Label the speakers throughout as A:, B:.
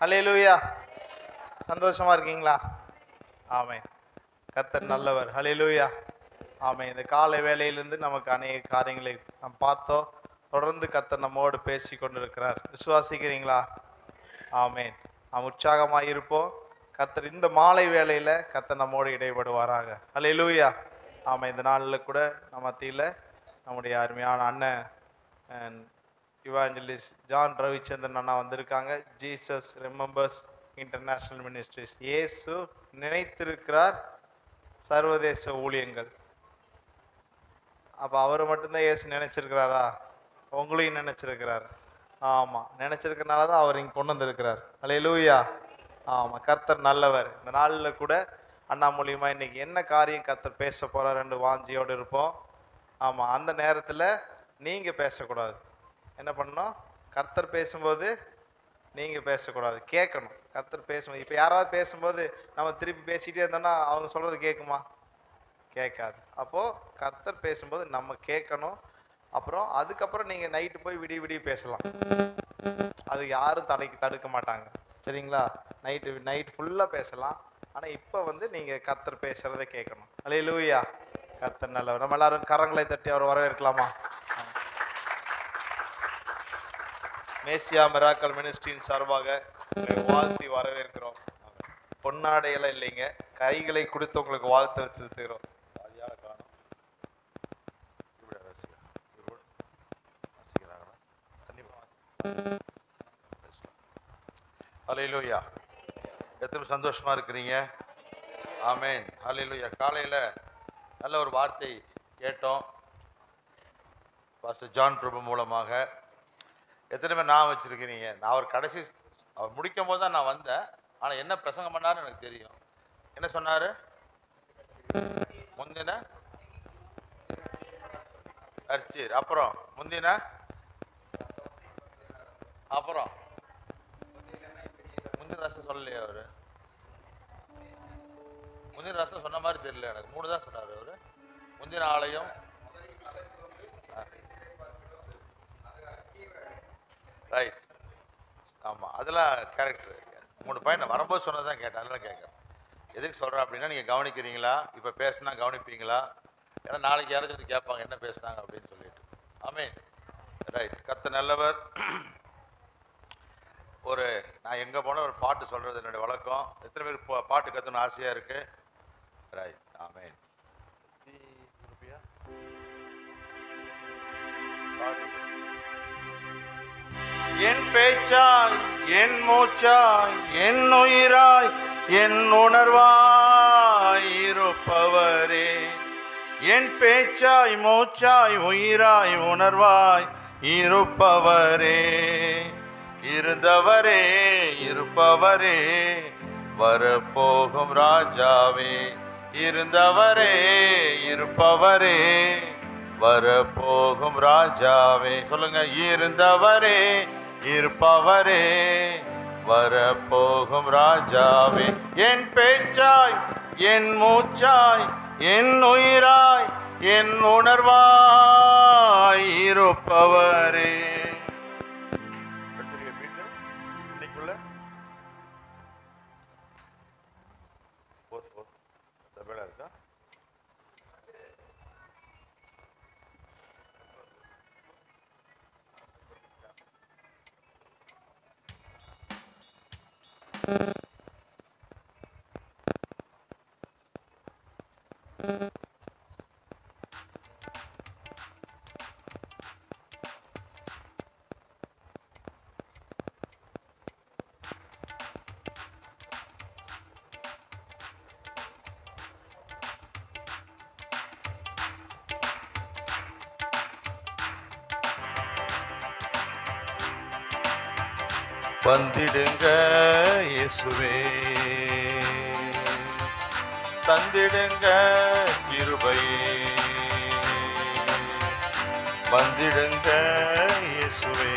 A: ஹல்லேலூயா. சந்தோஷமா இருக்கீங்களா? ஆமென். கர்த்தர் நல்லவர். ஹல்லேலூயா. ஆமென். இந்த காலை வேளையிலிருந்து நமக்கு அநேக காரியங்களை நாம் பார்த்தோம். தொடர்ந்து கர்த்தர் நம்மோடு பேசி கொண்டிருக்கிறார். விசுவாசிக்கிறீங்களா? ஆமென். நாம் உற்சாகமாக இருப்போம். கர்த்தர் இந்த மாலை வேளையில கர்த்தர் நம்மோடு இடைபடுவாராக. ஹல்லேலூயா. ஆமாம். இந்த நாளில் கூட நம்ம மத்தியில் நம்முடைய அருமையான அண்ணன் இவாஞ்சலிஸ்ட் ஜான் ரவிச்சந்திரன் அண்ணா வந்திருக்காங்க. Jesus remembers international ministries. இயேசு நினைத்திருக்கிறார் சர்வதேச ஊழியங்கள். அப்போ அவர் மட்டும்தான் இயேசு நினைச்சிருக்கிறாரா? உங்களையும் நினைச்சிருக்கிறார். ஆமாம், நினைச்சிருக்கிறனால தான் அவர் இங்கே கொண்டு வந்திருக்கிறார். ஹல்லேலூயா. ஆமாம், கர்த்தர் நல்லவர். இந்த நாளில் கூட அண்ணா மூலியமாக இன்னைக்கு என்ன காரியம் கர்த்தர் பேச போகிறார் ரெண்டு வாஞ்சியோடு இருப்போம். ஆமாம், அந்த நேரத்தில் நீங்கள் பேசக்கூடாது. என்ன பண்ணணும்? கர்த்தர் பேசும்போது நீங்கள் பேசக்கூடாது, கேட்கணும். கர்த்தர் பேசும்போது இப்போ யாராவது பேசும்போது நம்ம திருப்பி பேசிகிட்டே இருந்தோம்னா அவங்க சொல்கிறது கேட்குமா? கேட்காது. அப்போது கர்த்தர் பேசும்போது நம்ம கேட்கணும். அப்புறம் அதுக்கப்புறம் நீங்கள் நைட்டு போய் விடிய விடிய பேசலாம். அது யாரும் தடுக்க மாட்டாங்க. சரிங்களா? நைட் ஃபுல்லாக பேசலாம். ஆனால் இப்போ நீங்கள் கர்த்தர் பேசுகிறத கேட்கணும். ஹல்லேலூயா. கர்த்தர் நல்லவர். நம்ம எல்லாரும் கரங்களை தட்டி அவர் வரவேற்கலாமா? மேசியா மிராக்கல் மினிஸ்ட்ரியின் சார்பாக வாழ்த்தி வரவேற்கிறோம். பொன்னாடையெல்லாம் இல்லைங்க, கைகளை கொடுத்து உங்களுக்கு வாழ்த்து செலுத்துகிறோம்.
B: ஹல்லேலூயா. எத்தனை சந்தோஷமா இருக்கிறீங்க? ஆமென். ஹல்லேலூயா. காலையில் நல்ல ஒரு வார்த்தை கேட்டோம் பாஸ்டர் ஜான் பிரபு மூலமாக. எத்தனை பேர் நான் வச்சிருக்கிறீங்க? நான் அவர் முடிக்கும் போது தான் நான் வந்தேன். ஆனால் என்ன பிரசங்கம் பண்ணாருன்னு எனக்கு தெரியும். என்ன சொன்னார்? முந்தின அரிச்சீர், அப்புறம் முந்தின, அப்புறம் முந்தின ரசம் சொல்லலையே அவரு. முந்தின ரசம் சொன்ன மாதிரி தெரியல எனக்கு. 3 தான் சொன்னார் அவரு. முந்தின ஆலயம், ரைட். ஆமாம், அதெல்லாம் கேரக்டர். 3 பையன் வரும்போது சொன்னதான் கேட்டேன். அதெல்லாம் கேட்குறேன். எதுக்கு சொல்கிறேன் அப்படின்னா, நீங்கள் கவனிக்கிறீங்களா? இப்போ பேசுனா கவனிப்பீங்களா? ஏன்னா நாளைக்கு யாராச்சும் வந்து கேட்பாங்க என்ன பேசுனாங்க அப்படின்னு சொல்லிட்டு. ஆமென். ரைட். கர்த்தர் நல்லவர். நான் எங்கே போனால் ஒரு பாட்டு சொல்கிறது என்னுடைய வழக்கம். எத்தனை பேர் பாட்டு கற்றுன்னு ஆசையாக இருக்குது? ரைட். ஆமென். என் பேச்சாய், என் மூச்சாய், என் உயிராய், என் உணர்வாய் இருப்பவரே. என் பேச்சாய், மூச்சாய், உயிராய், உணர்வாய் இருப்பவரே. இருந்தவரே, இருப்பவரே, வரப்போகும் ராஜாவே. இருந்தவரே, இருப்பவரே, வரப்போகும் ராஜாவே. சொல்லுங்க. இருந்தவரே, இருப்பவரே, வரப்போகும் ராஜாவே. என் பேச்சாய், என் மூச்சாய், என் உயிராய், என் உணர்வாய் இருப்பவரே. வந்திடுங்க இயேசுவே, தந்திடுங்க கிருபையே. வந்திடுங்க இயேசுவே,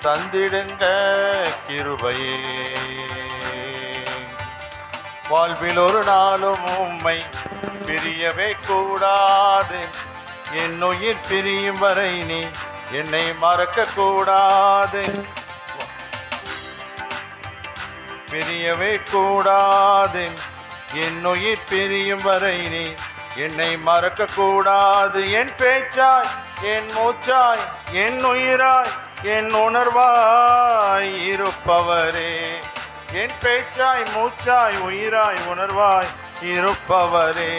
B: தந்திடுங்க கிருபையே. வாழ்வில் ஒரு நாளும் உம்மை பிரியவே கூடாது. என் உயிர் பிரியும் வரை நீ என்னை மறக்க கூடாது. பிரியவே கூடாது. என் உயிர் பிரியும் வரை நீ என்னை மறக்க கூடாது. என் பேச்சாய், என் மூச்சாய், என் உயிராய், என் உணர்வாய் இருப்பவரே. என் பேச்சாய், மூச்சாய், உயிராய், உணர்வாய் இருப்பவரே.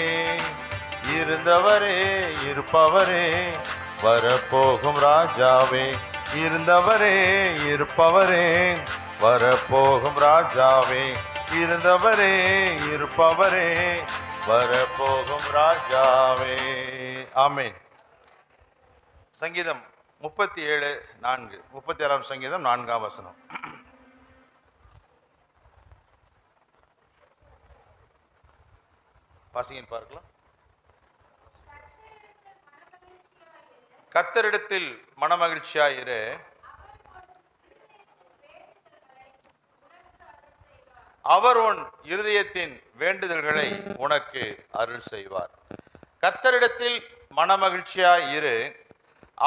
B: இருந்தவரே, இருப்பவரே, வரப்போகும் ராஜாவே. இருந்தவரே, இருப்பவரே, வரப்போகும் ராஜாவே. இருந்தவரே, இருப்பவரே, வரப்போகும் ராஜாவே. ஆமென். சங்கீதம் 37:4, 37ஆம் சங்கீதம் 4ஆம் வசனம். வாசிங்க பார்க்கலாம். கர்த்தரிடத்தில் மனமகிழ்ச்சியாயிரு, அவர் உன் இருதயத்தின் வேண்டுதல்களை உனக்கு அருள் செய்வார். கர்த்தரிடத்தில் மனமகிழ்ச்சியாயிரு,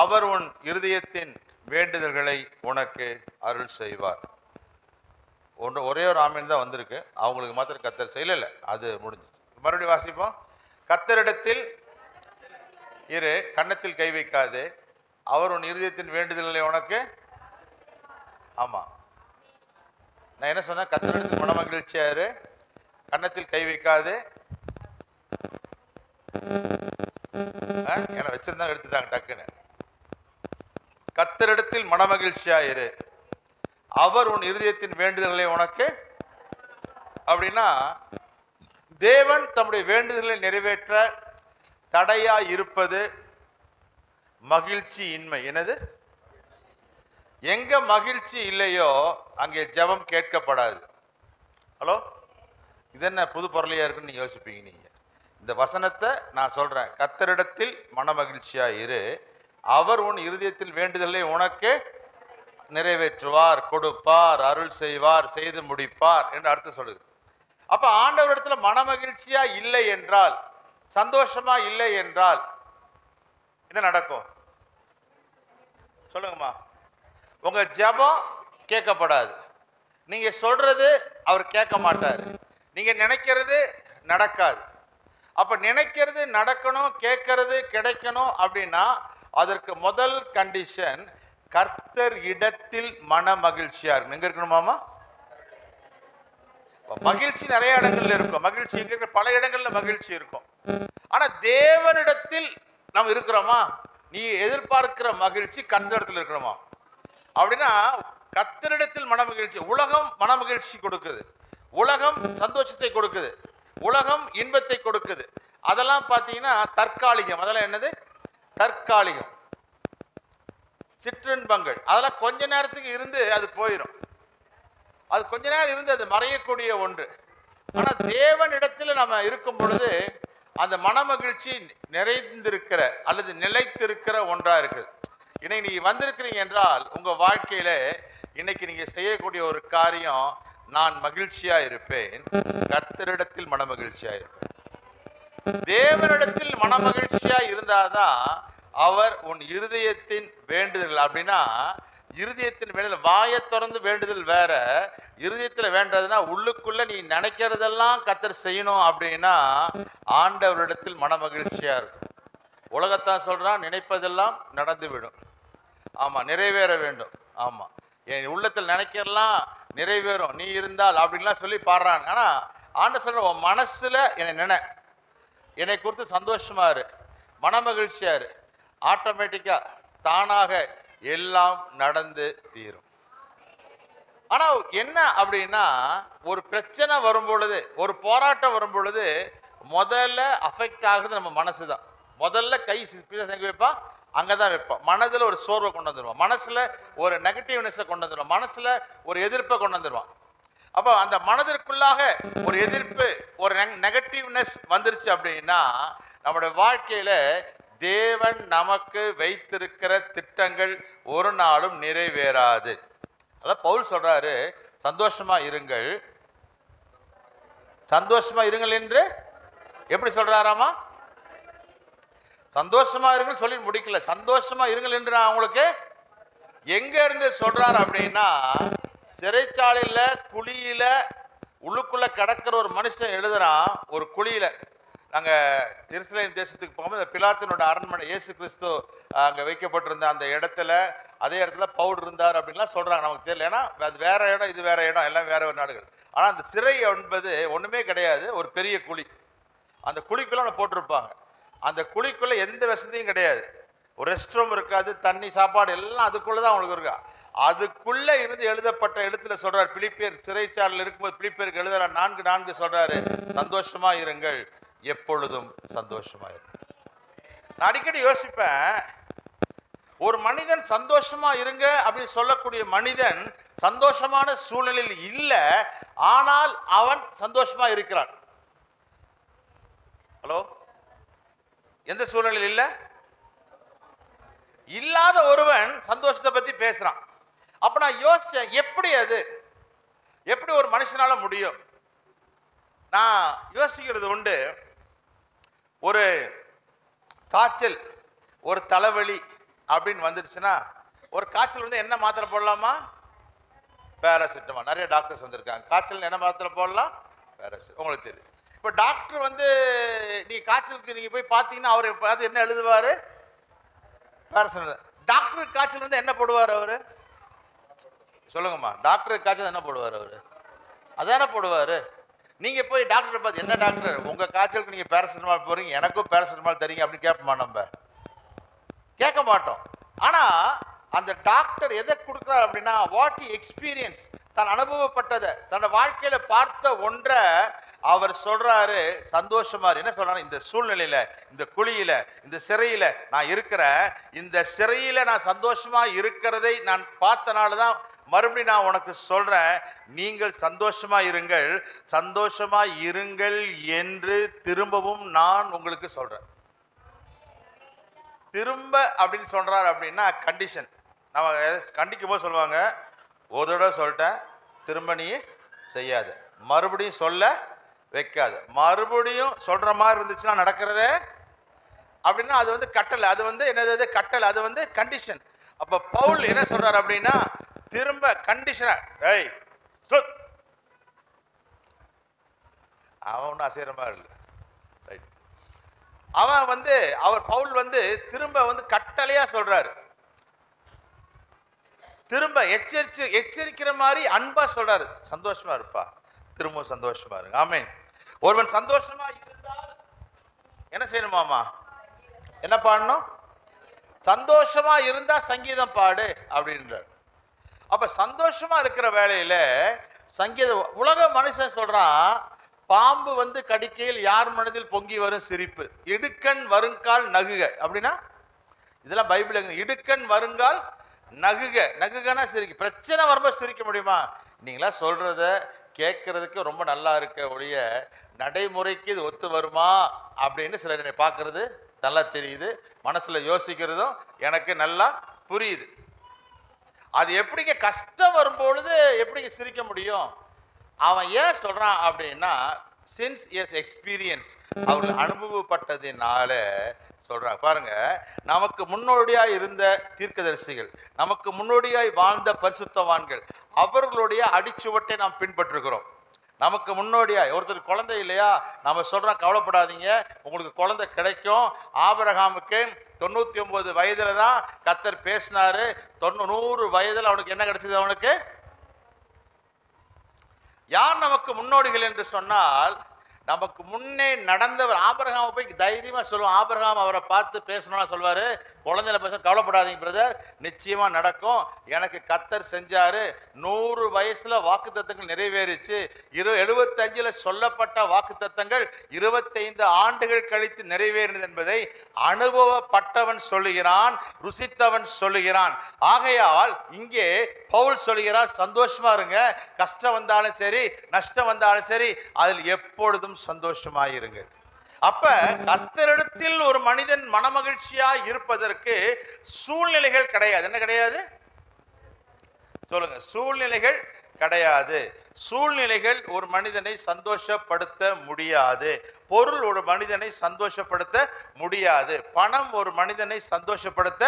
B: அவர் உன் இருதயத்தின் வேண்டுதல்களை உனக்கு அருள் செய்வார். ஒரே ஒரு ஆமீன் தான் வந்திருக்கு, அவங்களுக்கு மாத்திரம் கர்த்தர் செய்யல, அது முடிஞ்சிச்சு. மறுபடியும் வாசிப்போம். கர்த்தரிடத்தில் இரு, கன்னத்தில் கை வைக்காது, அவர் உன் இருதயத்தின் வேண்டுதல்களை உனக்கு. ஆமா, நான் என்ன சொன்னேன்? கர்த்தரிடத்தில் மனமகிழ்ச்சியாரு, கன்னத்தில் கை வைக்காது. என்ன வச்சிருந்தாங்க, எடுத்துட்டாங்க டக்குன்னு. கர்த்தரிடத்தில் மனமகிழ்ச்சியாயிரு, அவர் உன் இருதயத்தின் வேண்டுதல்களை உனக்கு. அப்படின்னா தேவன் தம்முடைய வேண்டுதல்களை நிறைவேற்ற தடையா இருப்பது மகிழ்ச்சி இன்மை. என்னது? எங்க மகிழ்ச்சி இல்லையோ அங்கே ஜெபம் கேட்கப்படாது. ஹலோ, இது என்ன புது பொருளையா இருக்குன்னு நீங்க யோசிப்பீங்க. நீங்க இந்த வசனத்தை நான் சொல்றேன். கர்த்தரிடத்தில் மனமகிழ்ச்சியா இரு, அவர் உன் இருதயத்தில் வேண்டுதலை உனக்கு நிறைவேற்றுவார், கொடுப்பார், அருள் செய்வார், செய்து முடிப்பார் என்று அர்த்தம் சொல்லுது. அப்ப ஆண்டவரிடத்துல மனமகிழ்ச்சியா இல்லை என்றால், சந்தோஷமா இல்லை என்றால் என்ன நடக்கும் சொல்லுங்கம்மா? உங்க ஜெபம் கேட்கப்படாது, நீங்க சொல்றது அவர் கேட்க மாட்டாரு, நீங்க நினைக்கிறது நடக்காது. அப்ப நினைக்கிறது நடக்கணும், கேட்கறது கிடைக்கணும் அப்படின்னா அதற்கு முதல் கண்டிஷன் கர்த்தர் இடத்தில் மன மகிழ்ச்சியா இருக்கணும். எங்க இருக்கணுமாமா? மகிழ்ச்சி நிறைய இடங்கள்ல இருக்கும். மகிழ்ச்சி எங்க இருக்க? பல இடங்கள்ல மகிழ்ச்சி இருக்கும். ஆனா தேவனிடத்தில் நாம் இருக்கிறோமா? நீ எதிர்பார்க்கிற மகிழ்ச்சி கர்த்தரிடத்தில் இருக்கணுமா? அப்படின்னா கர்த்தரிடத்தில் மன மகிழ்ச்சி. உலகம் மன மகிழ்ச்சி கொடுக்குது, உலகம் சந்தோஷத்தை கொடுக்குது, உலகம் இன்பத்தை கொடுக்குது. அதெல்லாம் பார்த்தீங்கன்னா தற்காலிகம். அதெல்லாம் என்னது? தற்காலிகம், சிற்றின்பங்கள். அதெல்லாம் கொஞ்ச நேரத்துக்கு இருந்து அது போயிடும். அது கொஞ்ச நேரம் இருந்து அது மறையக்கூடிய ஒன்று. ஆனா தேவனிடத்தில் நம்ம இருக்கும் பொழுது அந்த மனமகிழ்ச்சி நிறைந்திருக்கிற அல்லது நிலைத்திருக்கிற ஒன்றா இருக்குது. இன்னைக்கு நீங்க வந்திருக்கிறீங்க என்றால் உங்க வாழ்க்கையில இன்னைக்கு நீங்க செய்யக்கூடிய ஒரு காரியம், நான் மகிழ்ச்சியா இருப்பேன், கர்த்தரிடத்தில் மனமகிழ்ச்சியா இருப்பேன். தேவனிடத்தில் மனமகிழ்ச்சியா இருந்தாதான் அவர் உன் இருதயத்தின் வேண்டுதல். அப்படின்னா இருதயத்தின் வேண்டுதல், வாயை திறந்து வேண்டுதல் வேற, இருதயத்தில் வேண்டதுன்னா உள்ளுக்குள்ள நீ நினைக்கிறதெல்லாம் கர்த்தர் செய்யணும். அப்படின்னா ஆண்டவரிடத்தில் மனமகிழ்ச்சியா இருக்கும். உலகத்தான் சொல்றான், நினைப்பதெல்லாம் நடந்துவிடும். ஆமா, நிறைவேற வேண்டும். ஆமா, என் உள்ளத்தில் நினைக்கிறலாம் நிறைவேறும் நீ இருந்தால் அப்படின்லாம் சொல்லி பாடுறாங்க. ஆனா ஆண்டவர் சொல்ற, உன் மனசுல என்னை என்னை குறித்து சந்தோஷமா இரு, மனமகிழ்ச்சியா இரு, ஆட்டோமேட்டிக்கா தானாக எல்லாம் நடந்து தீரும். ஆனா என்ன அப்படின்னா, ஒரு பிரச்சனை வரும் பொழுது, ஒரு போராட்டம் வரும் பொழுது முதல்ல அஃபெக்ட் ஆகுறது நம்ம மனசு தான். முதல்ல கை எங்க வைப்பா? அங்கதான் வைப்பா. மனதில் ஒரு சோர்வை கொண்டு வந்துடுவான், மனசுல ஒரு நெகட்டிவ்னஸை கொண்டு வந்துடுவான், மனசுல ஒரு எதிர்ப்பை கொண்டு வந்துடுவான். அப்போ அந்த மனதிற்குள்ளாக ஒரு எதிர்ப்பு, ஒரு நெகட்டிவ்னஸ் வந்துருச்சு அப்படின்னா நம்முடைய வாழ்க்கையில தேவன் நமக்கு வைத்திருக்கிற திட்டங்கள் ஒரு நாளும் நிறைவேறாது. அதான் பவுல் சொல்றாரு, சந்தோஷமா இருங்கள், சந்தோஷமா இருங்கள் என்று. எப்படி சொல்றாராமா? சந்தோஷமா இருங்கள் சொல்லி முடிக்கல, சந்தோஷமா இருங்கள் என்று நான் உங்களுக்கு எங்க இருந்து சொல்றாரு அப்படின்னா சிறைச்சாலையில குழியில உள்ளுக்குள்ள கிடக்கிற ஒரு மனுஷன் எழுதுறான். ஒரு குழியில நாங்க எருசலேம் தேசத்துக்கு போகும்போது பிலாத்தினோட அரண்மனை இயேசு கிறிஸ்து அங்க வைக்கப்பட்டிருந்த அந்த இடத்துல, அதே இடத்துல பவுல் இருந்தார் அப்படின்லாம் சொல்றாங்க. நமக்கு தெரியல, ஏன்னா அது வேற இடம், இது வேற இடம், எல்லாம் வேற ஒரு நாடுகள். ஆனா அந்த சிறை என்பது ஒண்ணுமே கிடையாது, ஒரு பெரிய குழி. அந்த குழிக்குள்ள அவனை போட்டிருப்பாங்க. அந்த குழிக்குள்ள எந்த வசதியும் கிடையாது, ஒரு ரெஸ்ட் ரூம் இருக்காது, தண்ணி சாப்பாடு எல்லாம் அதுக்குள்ளதான் அவங்களுக்கு இருக்கா. அதுக்குள்ள இருந்து எழுதப்பட்ட எழுத்துல சொல்றாரு, பிலிப்பியர் சிறைச்சாலையில் இருக்கும்போது பிலிப்பியருக்கு எழுதுற 4:4 சொல்றாரு, சந்தோஷமா இருங்கள், எப்பொழுதும் சந்தோஷமா இருங்கள். நான் அடிக்கடி யோசிப்பேன், ஒரு மனிதன் சந்தோஷமா இருங்க அப்படின்னு சொல்லக்கூடிய மனிதன் சந்தோஷமான சூழ்நிலையில் இல்லை, ஆனால் அவன் சந்தோஷமா இருக்கிறான். ஹலோ, எந்த சூழ்நிலையில் இல்லை? இல்லாத ஒருவன் சந்தோஷத்தை பத்தி பேசுறான். அப்ப நான் யோசிச்சேன், எப்படி அது, எப்படி ஒரு மனுஷனால முடியும்? நான் யோசிக்கிறது உண்டு. ஒரு காய்ச்சல், ஒரு தலைவலி அப்படின்னு வந்துருச்சுன்னா, ஒரு காய்ச்சல் வந்து என்ன மாத்திரை போடலாமா? பேராசிட்டமால். நிறைய டாக்டர்ஸ் வந்திருக்காங்க. காய்ச்சல் என்ன மாத்திரை போடலாம்? பேராசிட்டமால். உங்களுக்கு தெரியும். இப்போ டாக்டர் வந்து நீ காய்ச்சலுக்கு நீங்க போய் பார்த்தீங்கன்னா அவரை பார்த்து என்ன எழுதுவாரு? பேராசிட்டமால். டாக்டருக்கு காய்ச்சல் வந்து என்ன போடுவார் அவரு? சொல்லுங்கம்மா, டாக்டருக்கு காய்ச்சல் என்ன போடுவார் அவரு? அதானே போடுவாரு. நீங்க போய் டாக்டரை பார்த்து, என்ன டாக்டர் உங்க காய்ச்சலுக்கு நீங்க பேராசிட்டமால் போறீங்க, எனக்கும் பேராசிட்டமால் தரீங்க அப்படின்னு கேட்போமா? நம்ம கேட்க மாட்டோம். ஆனா அந்த டாக்டர் எதை கொடுக்குறாரு அப்படின்னா, வாட் ஹி எக்ஸ்பீரியன்ஸ், தான் அனுபவப்பட்டதை, தன்னோட வாழ்க்கையில பார்த்த ஒன்றை அவர் சொல்றாரு. சந்தோஷமா என்ன சொல்றாரு? இந்த சூழ்நிலையில, இந்த குழியில, இந்த சிறையில நான் இருக்கிறேன், இந்த சிறையில நான் சந்தோஷமா இருக்கிறதை நான் பார்த்தனாலதான் மறுபடியும் நான் உனக்கு சொல்றேன், நீங்கள் சந்தோஷமா இருங்கள், சந்தோஷமா இருங்கள் என்று திரும்பவும் நான் உங்களுக்கு சொல்றேன். திரும்ப அப்படின்னு சொல்றாரு அப்படின்னா கண்டிஷன். நம்ம கண்டிக்கும் போது சொல்லுவாங்க, ஒரு தடவை சொல்லிட்டேன், திரும்ப நீ செய்யாத, மறுபடியும் சொல்ல வைக்காது. மறுபடியும் சொல்ற மாதிரி இருந்துச்சுன்னா நடக்கிறதே அப்படின்னா அது வந்து கட்டளை, அது வந்து என்னது? கட்டளை, அது வந்து கண்டிஷன். அப்ப பவுல் என்ன சொல்றாரு அப்படின்னா, திரும்ப கண்டிஷனா, ஏய் சொல், அவன் ஒன்றும் அசைகிற மாதிரி இல்லை, ரைட். அவன் வந்து பவுல் வந்து திரும்ப வந்து கட்டளையா சொல்றாரு, திரும்ப எச்சரிக்கிற மாதிரி அன்பா சொல்றாரு, சந்தோஷமா இருப்பா, திரும்ப சந்தோஷமா இருங்க. ஆமென். ஒருவன் சந்தோஷமா இருந்தால் என்ன செய்யணுமாமா? என்ன பாடணும்? சந்தோஷமா இருந்தா சங்கீதம் பாடு அப்படின்றார். அப்ப சந்தோஷமா இருக்கிற வேளையில சங்கீதம், உலக மனுஷன் சொல்றான், பாம்பு வந்து கடிக்கையில் யார் மனதில் பொங்கி வரும் சிரிப்பு, இடுக்கண் வருங்கால் நகுக அப்படின்னா, இதெல்லாம் பைபிள். இடுக்கண் வருங்கால் நகுக, நகுகனா சிரிக்க. பிரச்சனை வரும்போது சிரிக்க முடியுமா? நீங்களா சொல்றத கேட்கறதுக்கு ரொம்ப நல்லா இருக்க ஒழிய நடைமுறைக்கு இது ஒத்து வருமா அப்படின்னு சிலர் என்னை பார்க்கறது நல்லா தெரியுது, மனசுல யோசிக்கிறதும் எனக்கு நல்லா புரியுது. அது எப்படிங்க கஷ்டம் வரும்பொழுது எப்படிங்க சிரிக்க முடியும்? அவன் ஏன் சொல்றான் அப்படின்னா, சின்ஸ் எஸ் எக்ஸ்பீரியன்ஸ், அவர்கள் அனுபவப்பட்டதினால சொல்றாங்க. பாருங்க, நமக்கு முன்னோடியாய் இருந்த தீர்க்கதரிசிகள், நமக்கு முன்னோடியாய் வாழ்ந்த பரிசுத்தவான்கள், அவர்களுடைய அடிச்சுவட்டை நாம் பின்பற்றுகிறோம். நமக்கு முன்னோடியாய் ஒருத்தர் குழந்தை இல்லையா, நம்ம சொல்றோம் கவலைப்படாதீங்க, உங்களுக்கு குழந்தை கிடைக்கும். ஆபிரகாமுக்கு 99 வயதுல தான் கர்த்தர் பேசினாரு, 100 வயதுல அவனுக்கு என்ன கிடைச்சது? அவனுக்கு யார் நமக்கு முன்னோடிகள் என்று சொன்னால், நமக்கு முன்னே நடந்தவர். ஆபிரகாமை போய் தைரியமா சொல்லுவோம். ஆபிரகாம் அவரை பார்த்து பேசணும்னா சொல்வாரு, குழந்தையில பேச கவலைப்படாதீங்க பிரதர், நிச்சயமா நடக்கும், எனக்கு கர்த்தர் செஞ்சாரு, 100 வயசுல வாக்குத்தத்தங்கள் நிறைவேறிச்சு, 75ல சொல்லப்பட்ட வாக்குத்தத்தங்கள் 25 ஆண்டுகள் கழித்து நிறைவேறினது என்பதை அனுபவப்பட்டவன் சொல்லுகிறான், ருசித்தவன் சொல்லுகிறான். ஆகையால் இங்கே பவுல் சொல்லுகிறார், சந்தோஷமா இருங்க, கஷ்டம் வந்தாலும் சரி, நஷ்டம் வந்தாலும் சரி, அதில் எப்பொழுதும் சந்தோஷமாயிருங்கள். அப்ப கர்த்தரிடத்தில் ஒரு மனிதன் மனமகிழ்ச்சியா இருப்பதற்கு சூழ்நிலைகள் கிடையாது. என்ன கிடையாது? சொல்லுங்க, சூழ்நிலைகள் கிடையாது. சூழ்நிலைகள் ஒரு மனிதனை சந்தோஷப்படுத்த முடியாது. பொருள் ஒரு மனிதனை சந்தோஷப்படுத்த முடியாது. பணம் ஒரு மனிதனை சந்தோஷப்படுத்த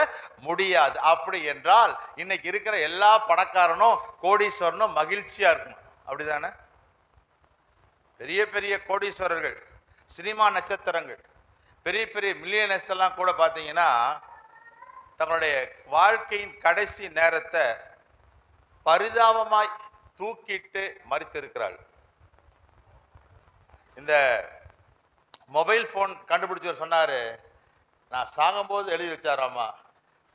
B: முடியாது. அப்படி என்றால் இன்னைக்கு இருக்கிற எல்லா பணக்காரனும் கோடீஸ்வரனும் மகிழ்ச்சியா இருக்கும். அப்படிதானே? பெரிய பெரிய கோடீஸ்வரர்கள், சினிமா நட்சத்திரங்கள், பெரிய பெரிய மில்லியனர்ஸ் எல்லாம் கூட பார்த்தீங்கன்னா தங்களுடைய வாழ்க்கையின் கடைசி நேரத்தை பரிதாபமாய் தூக்கிட்டு மறித்திருக்கிறாள். இந்த மொபைல் ஃபோன் கண்டுபிடிச்சவர் சொன்னாரு, நான் சாகும்போது எழுதி வச்சாராமா,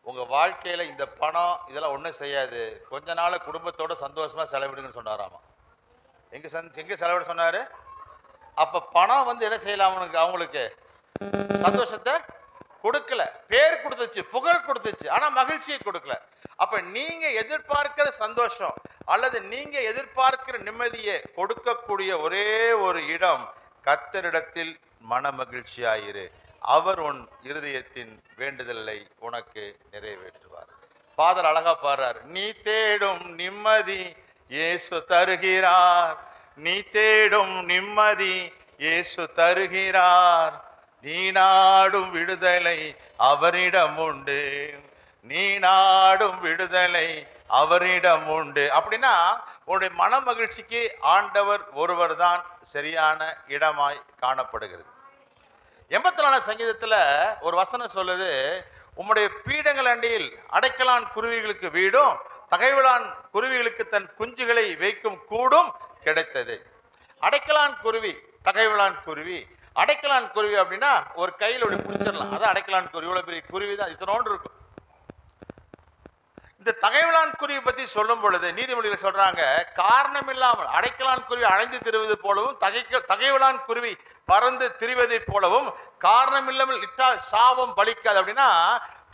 B: உங்க வாழ்க்கையில இந்த பணம் இதெல்லாம் ஒன்றும் செய்யாது, கொஞ்ச நாள் குடும்பத்தோட சந்தோஷமா செலவிடுங்கன்னு சொன்னாராமா. எங்க செலவிட சொன்னாரு? அப்ப பணம் வந்து என்ன செய்யலாம்? அவங்களுக்கு சந்தோஷத்தை கொடுக்கல. பேர் கொடுத்துச்சு, புகழ் கொடுத்துச்சு, ஆனா மகிழ்ச்சியை கொடுக்கல. அப்ப நீங்க எதிர்பார்க்கிற சந்தோஷம் அல்லது நீங்க எதிர்பார்க்கிற நிம்மதியை கொடுக்கக்கூடிய ஒரே ஒரு இடம் கர்த்தரிடத்தில் மன மகிழ்ச்சியாயிரு. அவர் உன் இருதயத்தின் வேண்டுதலை உனக்கு நிறைவேற்றுவார். ஃபாதர் அழகா பாடுறார், நீ தேடும் நிம்மதி இயேசு தருகிறார், நீ தேடும் நிம்மதி இயேசு தருகிறார், நீ நாடும் விடுதலை அவரிடம் உண்டு, நீ நாடும் விடுதலை அவரிடம் உண்டு. அப்படின்னா உன்னுடைய மன மகிழ்ச்சிக்கு ஆண்டவர் ஒருவர் தான் சரியான இடமாய் காணப்படுகிறது. 84 சங்கீதத்துல ஒரு வசனம் சொல்லுது, உம்முடைய பீடங்கள் அண்டியில் அடைக்கலான் குருவிகளுக்கு வீடும் தகைவிலான் குருவிகளுக்கு தன் குஞ்சுகளை வைக்கும் கூடும் கிடைத்தது. அடைக்கலான் குருவி, தகைவிலான் குருவி. அடைக்கலான் குருவி அப்படின்னா ஒரு கையில் ஒரு பிடிச்சிடலாம், அதான் அடைக்கலான் குருவி. இவ்வளவு பெரிய குருவி தான், இத்தனோண்டு இருக்கும். இந்த தகைவிலான் குருவி பத்தி சொல்லும் பொழுது நீதிமொழிகள் சொல்றாங்க, காரணம் இல்லாமல் அடைக்கலான் குருவி அலைந்து திரிவது போலவும் தகைவிலான் குருவி பறந்து திரிவதை போலவும் காரணம் இல்லாமல் இட்டால் சாபம் பலிக்காது. அப்படின்னா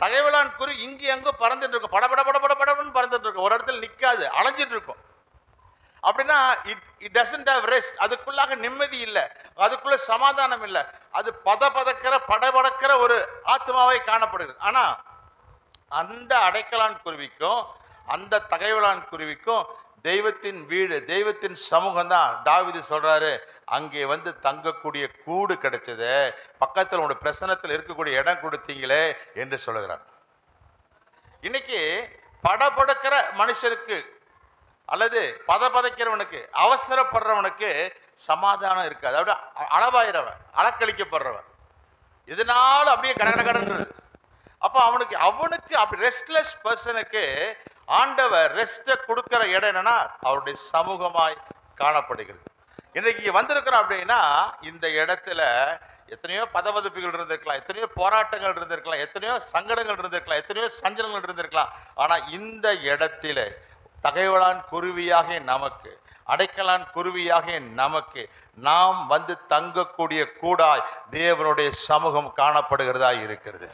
B: தகைவிலான் குருவி இங்கே அங்கே பறந்துட்டு இருக்கும், படபட படபட படபடன்னு பறந்துட்டு இருக்கும், ஒரு இடத்துல நிற்காது, அலைஞ்சிட்டு இருக்கும். அப்படின்னா இட் டசன்ட் ஹேவ் ரெஸ்ட். அதுக்குள்ளாக நிம்மதி இல்லை, அதுக்குள்ள சமாதானம் இல்லை, அது பதக்கிற படபடக்கிற ஒரு ஆத்மாவை காணப்படுகிறது. ஆனா அந்த அடைக்கலான் குருவிக்கும் அந்த தகைவலான் குருவிக்கும் தெய்வத்தின் வீடு, தெய்வத்தின் சமூகம் தான். தாவீது சொல்றாரு, அங்கே வந்து தங்கக்கூடிய கூடு கிடைச்சது, பக்கத்தில் உங்களுடைய பிரசனத்தில் இருக்கக்கூடிய இடம் கொடுத்தீங்களே என்று சொல்லுகிறார். இன்னைக்கு படபடுக்கிற மனுஷனுக்கு அல்லது பதைக்கிறவனுக்கு, அவசரப்படுறவனுக்கு சமாதானம் இருக்காது. அப்படியே அளவாயிரவன், அளக்களிக்கப்படுறவன், இதனால அப்படியே கடன்றது. அப்போ அவனுக்கு அப்படி ரெஸ்ட்லெஸ் பர்சனுக்கு ஆண்டவர் ரெஸ்ட்டை கொடுக்கிற இடம் என்னன்னா அவருடைய சமூகமாய் காணப்படுகிறது. இன்றைக்கு வந்திருக்கிறோம் அப்படின்னா இந்த இடத்துல எத்தனையோ பதவதப்பிகள் இருந்திருக்கலாம், எத்தனையோ போராட்டங்கள் இருந்திருக்கலாம், எத்தனையோ சங்கடங்கள் இருந்திருக்கலாம், எத்தனையோ சஞ்சலங்கள் இருந்திருக்கலாம். ஆனா இந்த இடத்துல தகைவலான் குருவியாக நமக்கு, அடைக்கலான் குருவியாக நமக்கு, நாம் வந்து தங்கக்கூடிய கூடாய் தேவனுடைய சமூகம் காணப்படுகிறதா இருக்கிறது.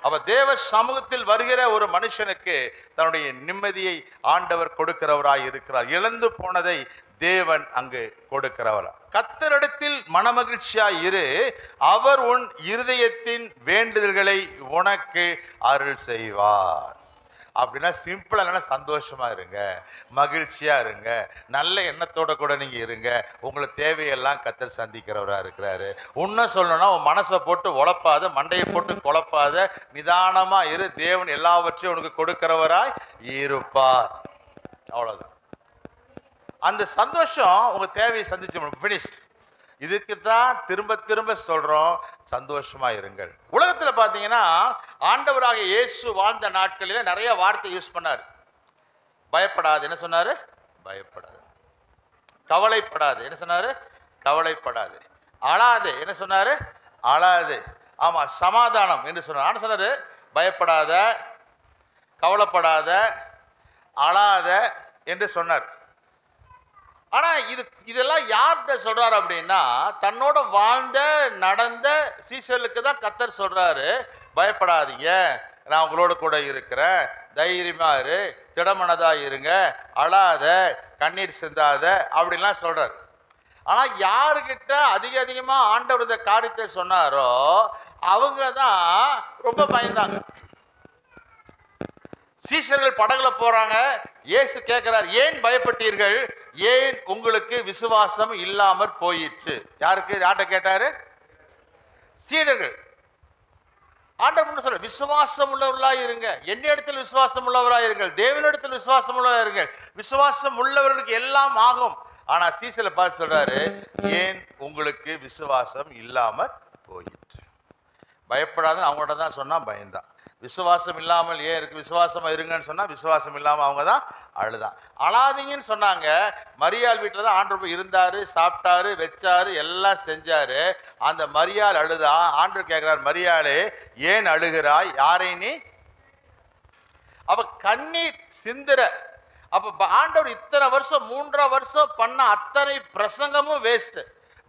B: அப்ப தேவ சமூகத்தில் வருகிற ஒரு மனுஷனுக்கு தன்னுடைய நிம்மதியை ஆண்டவர் கொடுக்கிறவராய் இருக்கிறார். இழந்து போனதை தேவன் அங்கு கொடுக்கிறவர். கர்த்தரிடத்தில் மனமகிழ்ச்சியாய் இரு, அவர் உன் இருதயத்தின் வேண்டுதல்களை உனக்கு அருள் செய்வார். அப்படின்னா சிம்பிளா இல்லைன்னா சந்தோஷமா இருங்க, மகிழ்ச்சியா இருங்க, நல்ல எண்ணத்தோட கூட நீங்க இருங்க. உங்களை தேவையெல்லாம் கர்த்தர் சந்திக்கிறவரா இருக்கிறாரு. உன்ன சொல்லணும்னா உன் மனசை போட்டு உழப்பாத, மண்டையை போட்டு குழப்பாத, நிதானமா இரு. தேவன் எல்லாவற்றையும் உனக்கு கொடுக்கிறவராய் இருப்பார். அவ்வளவுதான். அந்த சந்தோஷம் உங்க தேவையை சந்திச்சு பினிஷ். இதுக்கு தான் திரும்ப திரும்ப சொல்றோம், சந்தோஷமா இருங்கள். உலகத்துல பாத்தீங்கன்னா ஆண்டவராக இயேசு வாழ்ந்த நாட்களில நிறைய வார்த்தை யூஸ் பண்ணாரு. பயப்படாது, என்ன சொன்னாரு? பயப்படாது. கவலைப்படாது, என்ன சொன்னாரு? கவலைப்படாது. அழாது, என்ன சொன்னாரு? அழாது. ஆமா, சமாதானம் என்று சொன்னார். ஆனா சொன்னாரு, பயப்படாத, கவலைப்படாத, அழாத என்று சொன்னார். ஆனா இதெல்லாம் யார்கிட்ட சொல்றாரு அப்படின்னா, தன்னோட வாழ்ந்த நடந்த சீசர்களுக்கு தான் கர்த்தர் சொல்றாரு, பயப்படாதீங்க, நான் உங்களோட கூட இருக்கிறேன், தைரியமா இரு, திடமனதா இருங்க, அழாத, கண்ணீர் சிந்தாத அப்படின்லாம் சொல்றாரு. ஆனா யாருக்கிட்ட அதிகமா ஆண்டவர் இந்த காரியத்தை சொன்னாரோ அவங்க தான் ரொம்ப பயந்தாங்க. சீஷர்கள் படகுல போறாங்க. இயேசு கேட்கிறார், ஏன் பயப்பட்டீர்கள், ஏன் உங்களுக்கு விசுவாசம் இல்லாமற் போயிற்று? யார்கிட்ட கேட்டாரு? சீடர்கள். ஆண்டவர் சொல்ற, விசுவாசம் உள்ளவர்களாய் இருங்க, என்னிடத்தில் விசுவாசம் உள்ளவராய் இருங்கள், தேவனிடத்தில் விசுவாசம் உள்ளவராய் இருங்கள். விசுவாசம் உள்ளவர்களுக்கு எல்லாம் ஆகும். ஆனா சீசலை பார்த்து சொல்றாரு, ஏன் உங்களுக்கு விசுவாசம் இல்லாமற் போயிற்று? பயப்படாதுன்னு அவங்கள்ட்ட தான் சொன்னா பயந்தான். விசுவாசம் இல்லாமல் ஏன் இருக்கு, விசுவாசமா இருங்கன்னு சொன்னா விசுவாசம் இல்லாம அவங்க தான் அழுதான். அழாதீங்கன்னு சொன்னாங்க. மரியாள் வீட்டில் தான் ஆண்டவர் போய் இருந்தாரு, சாப்பிட்டாரு, வச்சாரு, எல்லாம் செஞ்சாரு. அந்த மரியாள் அழுதா. ஆண்டவர் கேட்கிறார், மரியாளே ஏன் அழுகிறாய், யாரை நீ? அப்ப கண்ணீர் சிந்துற. அப்ப ஆண்டவர் இத்தனை வருஷம் 3.5 வருஷம் பண்ண அத்தனை பிரசங்கமும் வேஸ்ட்.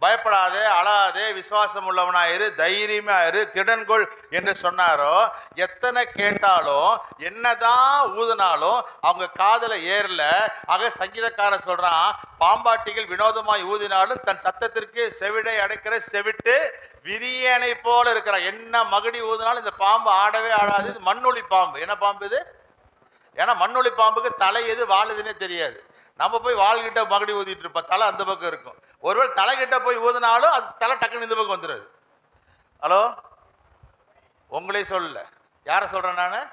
B: பயப்படாதே, அழாதே, விசுவாசம் உள்ளவனாயிரு, தைரியமா இரு, திடன்கொள் என்று சொன்னாரோ, எத்தனை கேட்டாலும் என்னதான் ஊதினாலும் அவங்க காதல ஏறல. ஆக சங்கீதக்காரன் சொல்றான், பாம்பாட்டிகள் வினோதமாய் ஊதினாலும் தன் சத்தத்திற்கு செவிடை அடைக்கிற செவிட்டு விரியனை போல இருக்கிறான். என்ன மகுடி ஊதினாலும் இந்த பாம்பு ஆடவே ஆடாது. இது மண்ணொலி பாம்பு. என்ன பாம்பு இது? ஏன்னா மண்ணொலி பாம்புக்கு தலை எது வாழுதுன்னே தெரியாது. நம்ம போய் வாள்கிட்ட மகுடி ஊதிட்டு இருப்போம், தலை அந்த பக்கம் இருக்கும். ஒருவேளை தலைகிட்ட போய் ஊதினாலும் அது தலை டக்குன்னு இந்த பக்கம் வந்துடுது. ஹலோ, உங்களே சொல்லல, யாரை சொல்றேன் நான்?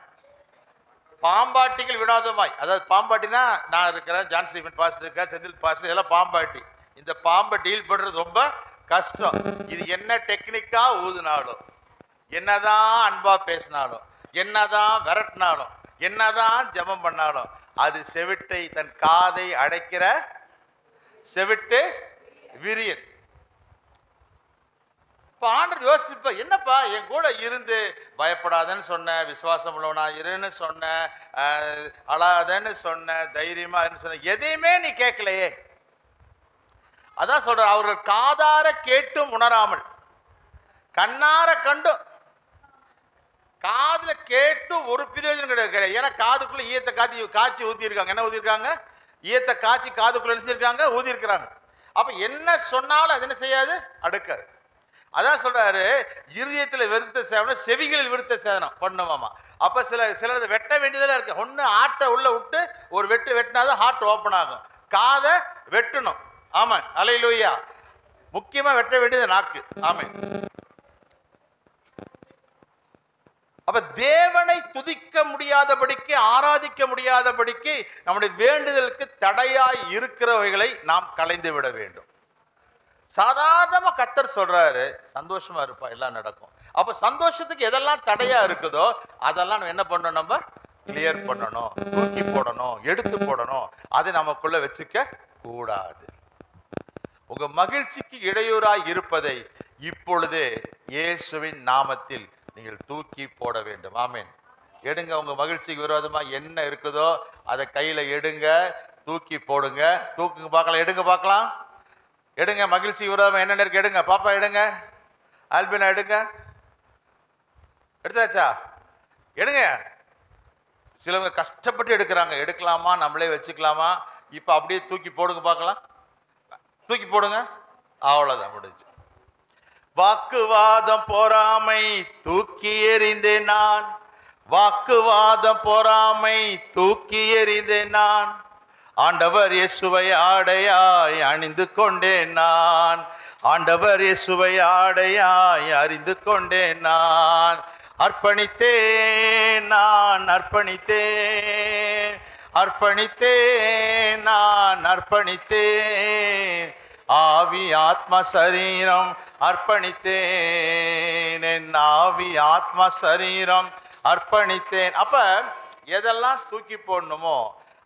B: பாம்பாட்டிகள் வினோதமாய். அதாவது பாம்பாட்டினா நான் இருக்கிறேன், ஜான் ஸ்டீஃபன் பாஸ்டர் இருக்கா, செந்தில் பாஸ்டர், இதெல்லாம் பாம்பாட்டி. இந்த பாம்பை டீல் பண்றது ரொம்ப கஷ்டம். இது என்ன டெக்னிக்கா ஊதினாலும், என்னதான் அன்பா பேசினாலும், என்னதான் விரட்டினாலும், என்னதான் ஜெபம் பண்ணாலும், அது செவிட்டை, தன் காதை அடைக்கிற செவிட்டு விரியன். இப்ப ஆண்டவர் யோசிப்ப, என்னப்பா என் கூட இருந்து பயப்படாதன்னு சொன்ன, விசுவாசம் உள்ளவனா இருன்னு சொன்ன, அழாதன்னு சொன்ன, தைரியமா சொன்ன, எதையுமே நீ கேட்கலையே. அதான் சொல்ற, அவர்கள் காதார கேட்டும் உணராமல், கண்ணார கண்டும், காதுல கேட்டும் ஒரு பிரயோஜனம் கிடையாது. ஏன்னா காதுக்குள்ள ஈயத்தை காய்ச்சி ஊத்தி இருக்காங்க. என்ன ஊத்தி இருக்காங்க? ஈயத்தை காய்ச்சி காதுக்குள்ள நினைச்சிருக்காங்க, ஊதி இருக்கிறாங்க. அப்ப என்ன சொன்னாலும் அது என்ன செய்யாது, அடுக்காது. அதான் சொல்றாரு, இருதயத்தில் வெறுத்த சேவனம் செவிகளில் விருத்த சேதனம் பண்ணுவாமா. அப்ப சிலர் வெட்ட வேண்டியதெல்லாம் இருக்கு. ஒண்ணு ஆட்டை உள்ள விட்டு ஒரு வெட்டினாதான் ஹார்ட் ஓப்பன் ஆகும். காதை வெட்டணும். ஆமாம், அல்லேலூயா. முக்கியமா வெட்ட வேண்டியது நாக்கு. ஆமாம். அப்ப தேவனை துதிக்க முடியாதபடிக்கு, ஆராதிக்க முடியாதபடிக்கு, நம்முடைய வேண்டுதலுக்கு தடையாய் இருக்கிறவைகளை நாம் களைந்து விட வேண்டும். சாதாரணமா கர்த்தர் சொல்றாரு, சந்தோஷமா இருப்பா, எல்லாம் நடக்கும். அப்ப சந்தோஷத்துக்கு எதெல்லாம் தடையா இருக்குதோ அதெல்லாம் என்ன பண்ணணும், நம்ம கிளியர் பண்ணணும், தூக்கி போடணும், எடுத்து போடணும். அதை நமக்குள்ள வச்சுக்க கூடாது. உங்க மகிழ்ச்சிக்கு இடையூறாய் இருப்பதை இப்பொழுதே இயேசுவின் நாமத்தில் நீங்கள் தூக்கி போட வேண்டும். ஆமேன். எடுங்க. உங்க மகிழ்ச்சிக்கு விரோதமா என்ன இருக்குதோ அதை கையில எடுங்க, தூக்கி போடுங்க. தூக்குங்க பார்க்கலாம், எடுங்க பார்க்கலாம். எடுங்க. மகிழ்ச்சிக்கு விரோதமா என்ன இருக்கு, எடுங்க. பாப்பா எடுங்க. ஆல்பினா எடுங்க. எடுத்தாச்சா? எடுங்க. சிலவங்க கஷ்டப்பட்டு எடுக்கிறாங்க. எடுக்கலாமா, நம்மளே வச்சுக்கலாமா? இப்ப அப்படியே தூக்கி போடுங்க பார்க்கலாம். தூக்கி போடுங்க. அவ்வளவுதான், முடிஞ்சு. வாக்குவாதம் பொறாமை தூக்கி எறிந்தேன் நான், வாக்குவாதம் பொறாமை தூக்கி எறிந்தேன் நான், ஆண்டவர் இயேசுவை ஆடையாய் அணிந்து கொண்டேன் நான், ஆண்டவர் இயேசுவை ஆடையாய் அறிந்து கொண்டேன் நான், அர்ப்பணித்தேன் நான், அர்ப்பணித்தேன், அர்ப்பணித்தேன் நான், அர்ப்பணித்தேன், ஆவி ஆத்மா சரீரம் அர்ப்பணித்தேன், என் ஆவி ஆத்மா சரீரம் அர்ப்பணித்தேன். அப்ப எதெல்லாம் தூக்கி போடணுமோ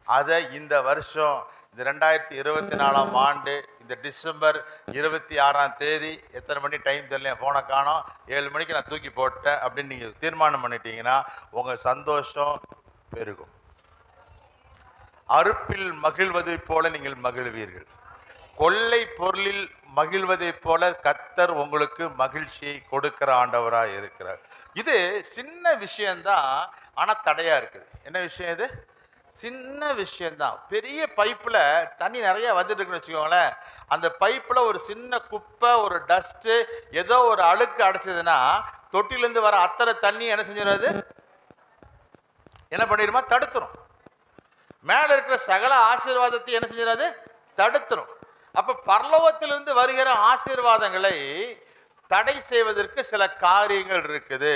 B: அதை இந்த வருஷம், இந்த 2024ஆம் ஆண்டு, இந்த டிசம்பர் 26ஆம் தேதி, எத்தனை மணி டைம் தெரியல, போனை காணோம், 7 மணிக்கு நான் தூக்கி போட்டேன் அப்படின்னு நீங்க தீர்மானம் பண்ணிட்டீங்கன்னா உங்க சந்தோஷம் பெருகும். அறுப்பில் மகிழ்வதை போல நீங்கள் மகிழ்வீர்கள். கொள்ளை பொருளில் மகிழ்வதை போல கர்த்தர் உங்களுக்கு மகிழ்ச்சியை கொடுக்கிற ஆண்டவராக இருக்கிறார். இது சின்ன விஷயம்தான், ஆனா தடையா இருக்குது. என்ன விஷயம் இது? சின்ன விஷயம்தான். பெரிய பைப்பில் தண்ணி நிறைய வந்துட்டு இருக்குன்னு வச்சுக்கோங்களேன். அந்த பைப்பில் ஒரு சின்ன குப்பை, ஒரு டஸ்ட்டு, ஏதோ ஒரு அழுக்கு அடைச்சதுன்னா தொட்டிலேருந்து வர அத்தனை தண்ணி என்ன செஞ்சிடாது? என்ன பண்ணிடுமா? தடுத்துரும். மேல இருக்கிற சகல ஆசீர்வாதத்தை என்ன செஞ்சிடாது? தடுத்துரும். அப்ப பரலோகத்திலிருந்து வருகிற ஆசீர்வாதங்களை தடை செய்வதற்கு சில காரியங்கள் இருக்குது.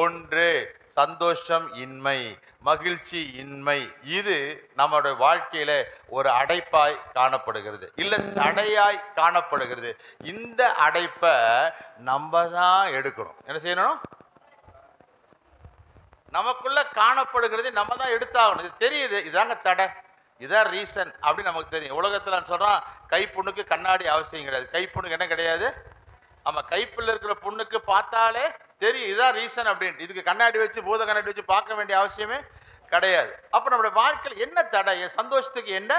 B: ஒன்று, சந்தோஷம் இன்மை, மகிழ்ச்சி இன்மை. இது நம்மளுடைய வாழ்க்கையில ஒரு அடைப்பாய் காணப்படுகிறது, இல்ல தடையாய் காணப்படுகிறது. இந்த அடைப்பை நம்ம தான் எடுக்கணும். என்ன செய்யணும்? நமக்குள்ள காணப்படுகிறது நம்ம தான் எடுத்தாகணும். இது தெரியுது, இதாங்க தடை, இதான் ரீசன் அப்படின்னு நமக்கு தெரியும். உலகத்தில் நான் சொல்றான், கைப்புண்ணுக்கு கண்ணாடி அவசியம் கிடையாது. கைப்புண்ணுக்கு என்ன கிடையாது? ஆமா, கைப்புள்ள இருக்கிற புண்ணுக்கு பார்த்தாலே தெரியும் இதான் ரீசன் அப்படின்ட்டு. இதுக்கு கண்ணாடி வச்சு, பூத கண்ணாடி வச்சு பார்க்க வேண்டிய அவசியமே கிடையாது. அப்ப நம்மளுடைய வாழ்க்கையில் என்ன தடை? என் சந்தோஷத்துக்கு என்ன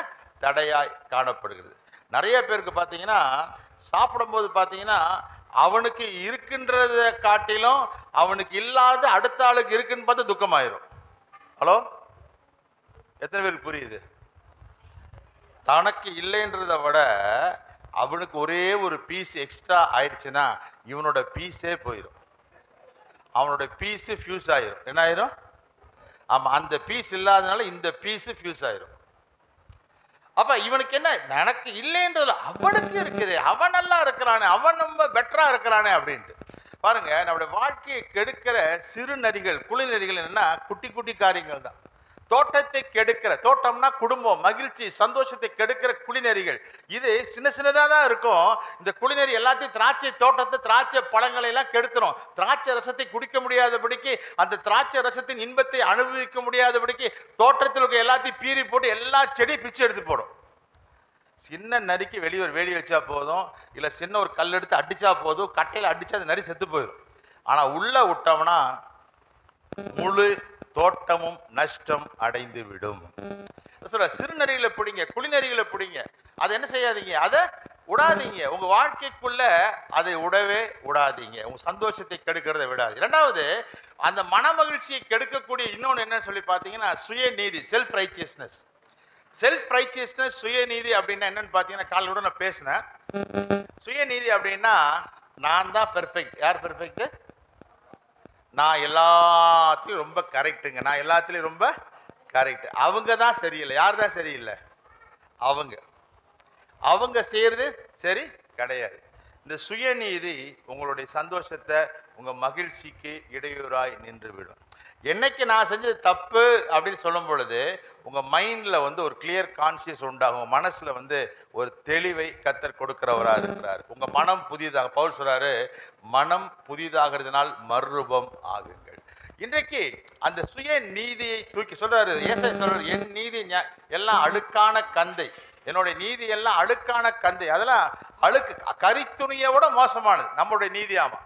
B: தடையாய் காணப்படுகிறது? நிறைய பேருக்கு பார்த்தீங்கன்னா, சாப்பிடும்போது பார்த்தீங்கன்னா, அவனுக்கு இருக்கின்றதை காட்டிலும் அவனுக்கு இல்லாத அடுத்த ஆளுக்கு இருக்குன்னு பார்த்து துக்கமாயிரும். ஹலோ, எத்தனை பேருக்கு புரியுது? தனக்கு இல்லைன்றதை விட அவனுக்கு ஒரே ஒரு பீஸ் எக்ஸ்ட்ரா ஆயிடுச்சுன்னா இவனோட பீஸே போயிடும். அவனோட பீஸ் ஃபியூஸ் ஆயிரும். என்ன ஆயிரும்? ஆமா, அந்த பீஸ் இல்லாதனால இந்த பீஸ் ஃபியூஸ் ஆயிரும். அப்ப இவனுக்கு என்ன, எனக்கு இல்லைன்றது அவனுக்கு இருக்குது, அவன் நல்லா இருக்கிறானே, அவன் ரொம்ப பெட்டரா இருக்கிறானே அப்படின்ட்டு. பாருங்க, நம்முடைய வாழ்க்கையை கெடுக்கிற சிறு நரிகள், குழி நரிகள் என்னன்னா குட்டி குட்டி காரியங்கள் தான். தோட்டத்தை கெடுக்கிற, தோட்டம்னா குடும்பம், மகிழ்ச்சி, சந்தோஷத்தை கெடுக்கிற குளிநெறிகள் இது சின்ன சின்னதாக தான் இருக்கும். இந்த குளிநெறி எல்லாத்தையும், திராட்சை தோட்டத்தை, திராட்சை பழங்களை எல்லாம் கெடுத்துரும். திராட்சை ரசத்தை குடிக்க முடியாதபடிக்கு, அந்த திராட்சை ரசத்தின் இன்பத்தை அனுபவிக்க முடியாதபடிக்கு தோட்டத்தில் இருக்க எல்லாத்தையும் பீறி போட்டு எல்லா செடி பிச்சு எடுத்து போடும். சின்ன நரிக்கு வெளியே ஒரு வேலி வச்சா போதும், இல்லை சின்ன ஒரு கல் எடுத்து அடிச்சா போதும், கட்டையில் அடிச்சா அந்த நரி செத்து போயிடும். ஆனால் உள்ள விட்டோம்னா முழு தோட்டமும் நஷ்டம் அடைந்து விடும். சொல்ற சிறுநரிகளை பிடிங்க, குளிநரிகளை பிடிங்க, அதை என்ன செய்யாதீங்க, அதை விடாதீங்க. உங்க வாழ்க்கைக்குள்ள அதை விடவே விடாதீங்க. உங்க சந்தோஷத்தை கெடுக்கிறத விடாது. இரண்டாவது, அந்த மனமகிழ்ச்சியை கெடுக்கக்கூடிய இன்னொன்று என்ன சொல்லி பார்த்தீங்கன்னா சுயநீதி, செல்ஃப் ரைச்சியஸ்னஸ். செல்ஃப் ரைச்சியஸ்னஸ், சுயநீதி அப்படின்னா என்னன்னு பார்த்தீங்கன்னா, காலையோட நான் பேசினேன். சுயநீதி அப்படின்னா நான் தான் பெர்ஃபெக்ட். யார் பெர்ஃபெக்ட்? நான் எல்லாத்துலேயும் ரொம்ப கரெக்டுங்க, நான் எல்லாத்துலேயும் ரொம்ப கரெக்ட். அவங்க தான் சரியில்லை. யார் தான் சரியில்லை? அவங்க. அவங்க செய்கிறது சரி கிடையாது. இந்த சுயநீதி உங்களுடைய சந்தோஷத்தை, உங்கள் மகிழ்ச்சிக்கு இடையூறாய் நின்று விடும். என்னைக்கு நான் செஞ்சது தப்பு அப்படின்னு சொல்லும் பொழுது உங்கள் மைண்டில் வந்து ஒரு கிளியர் கான்சியஸ் உண்டாகும். மனசில் வந்து ஒரு தெளிவை கர்த்தர் கொடுக்கிறவராக இருக்கிறார். உங்கள் மனம் புதிதாக, பவுல் சொல்கிறாரு, மனம் புதிதாகிறதுனால் மறுரூபம் ஆகுங்கள். இன்றைக்கு அந்த சுய நீதியை தூக்கி சொல்றாரு, ஏசாயா சொல்றாரு, என் நீதி எல்லாம் அழுக்கான கந்தை, என்னுடைய நீதி எல்லாம் அழுக்கான கந்தை. அதெல்லாம் அழுக்கு, கரித்துணியோட மோசமானது நம்மளுடைய நீதி. ஆமா,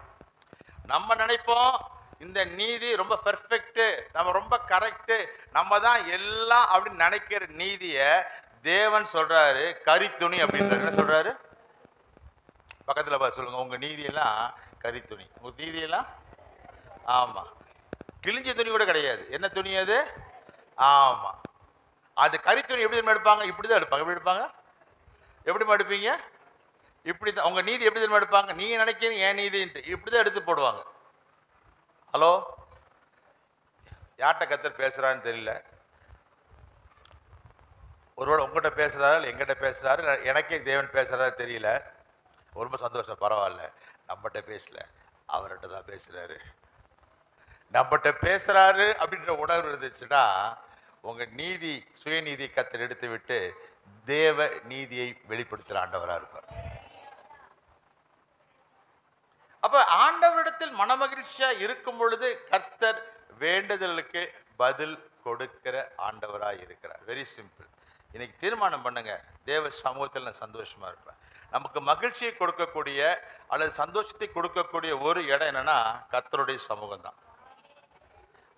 B: நம்ம நினைப்போம் இந்த நீதி ரொம்ப பெர்ஃபெக்ட், நம்ம ரொம்ப கரெக்ட், நம்ம தான் எல்லாம் அப்படின்னு நினைக்கிற நீதியை தேவன் சொல்றாரு கரித்துணி அப்படின்றாரு. என்ன சொல்றாரு? பக்கத்துல பார்த்து சொல்லுங்க, உங்க நீதியெல்லாம் கரித்துணி. உங்க நீதியெல்லாம் ஆமா, கிழிஞ்ச துணி கூட கிடையாது. என்ன துணி அது? ஆமா, அது கரித்துணி. எப்படி எடுப்பாங்க? இப்படிதான் எடுப்பாங்க. எப்படி எடுப்பாங்க? எப்படி எடுப்பீங்க? இப்படிதான். உங்க நீதி எப்படி தெரியுமா எடுப்பாங்க? நீங்க நினைக்கிறீங்க என் நீதின்ட்டு, இப்படிதான் எடுத்து போடுவாங்க. ஹலோ, யார்கிட்ட கர்த்தர் பேசுறான்னு தெரியல. ஒருவேளை உங்ககிட்ட பேசுறாரு, இல்லை எங்கிட்ட பேசுறாரு, எனக்கே தேவன் பேசுறாரு தெரியல. ரொம்ப சந்தோஷம், பரவாயில்ல. நம்மகிட்ட பேசல, அவர்கிட்ட தான் பேசுறாரு. நம்மகிட்ட பேசுறாரு அப்படின்ற உணர்வு இருந்துச்சுன்னா உங்க நீதி, சுயநீதி கர்த்தர் எடுத்து விட்டு தேவ நீதியை வெளிப்படுத்துகிற ஆண்டவராக இருப்பார். அப்ப ஆண்டவரிடத்தில் மனமகிழ்ச்சியா இருக்கும் பொழுது கர்த்தர் வேண்டுதலுக்கு பதில் கொடுக்கிற ஆண்டவராக இருக்கிறார். Very simple. இன்னைக்கு தீர்மானம் பண்ணுங்க, தேவ சமூகத்தில் நான் சந்தோஷமா இருப்பேன். நமக்கு மகிழ்ச்சியை கொடுக்கக்கூடிய அல்லது சந்தோஷத்தை கொடுக்கக்கூடிய ஒரு இடம் என்னன்னா கர்த்தருடைய சமூகம் தான்.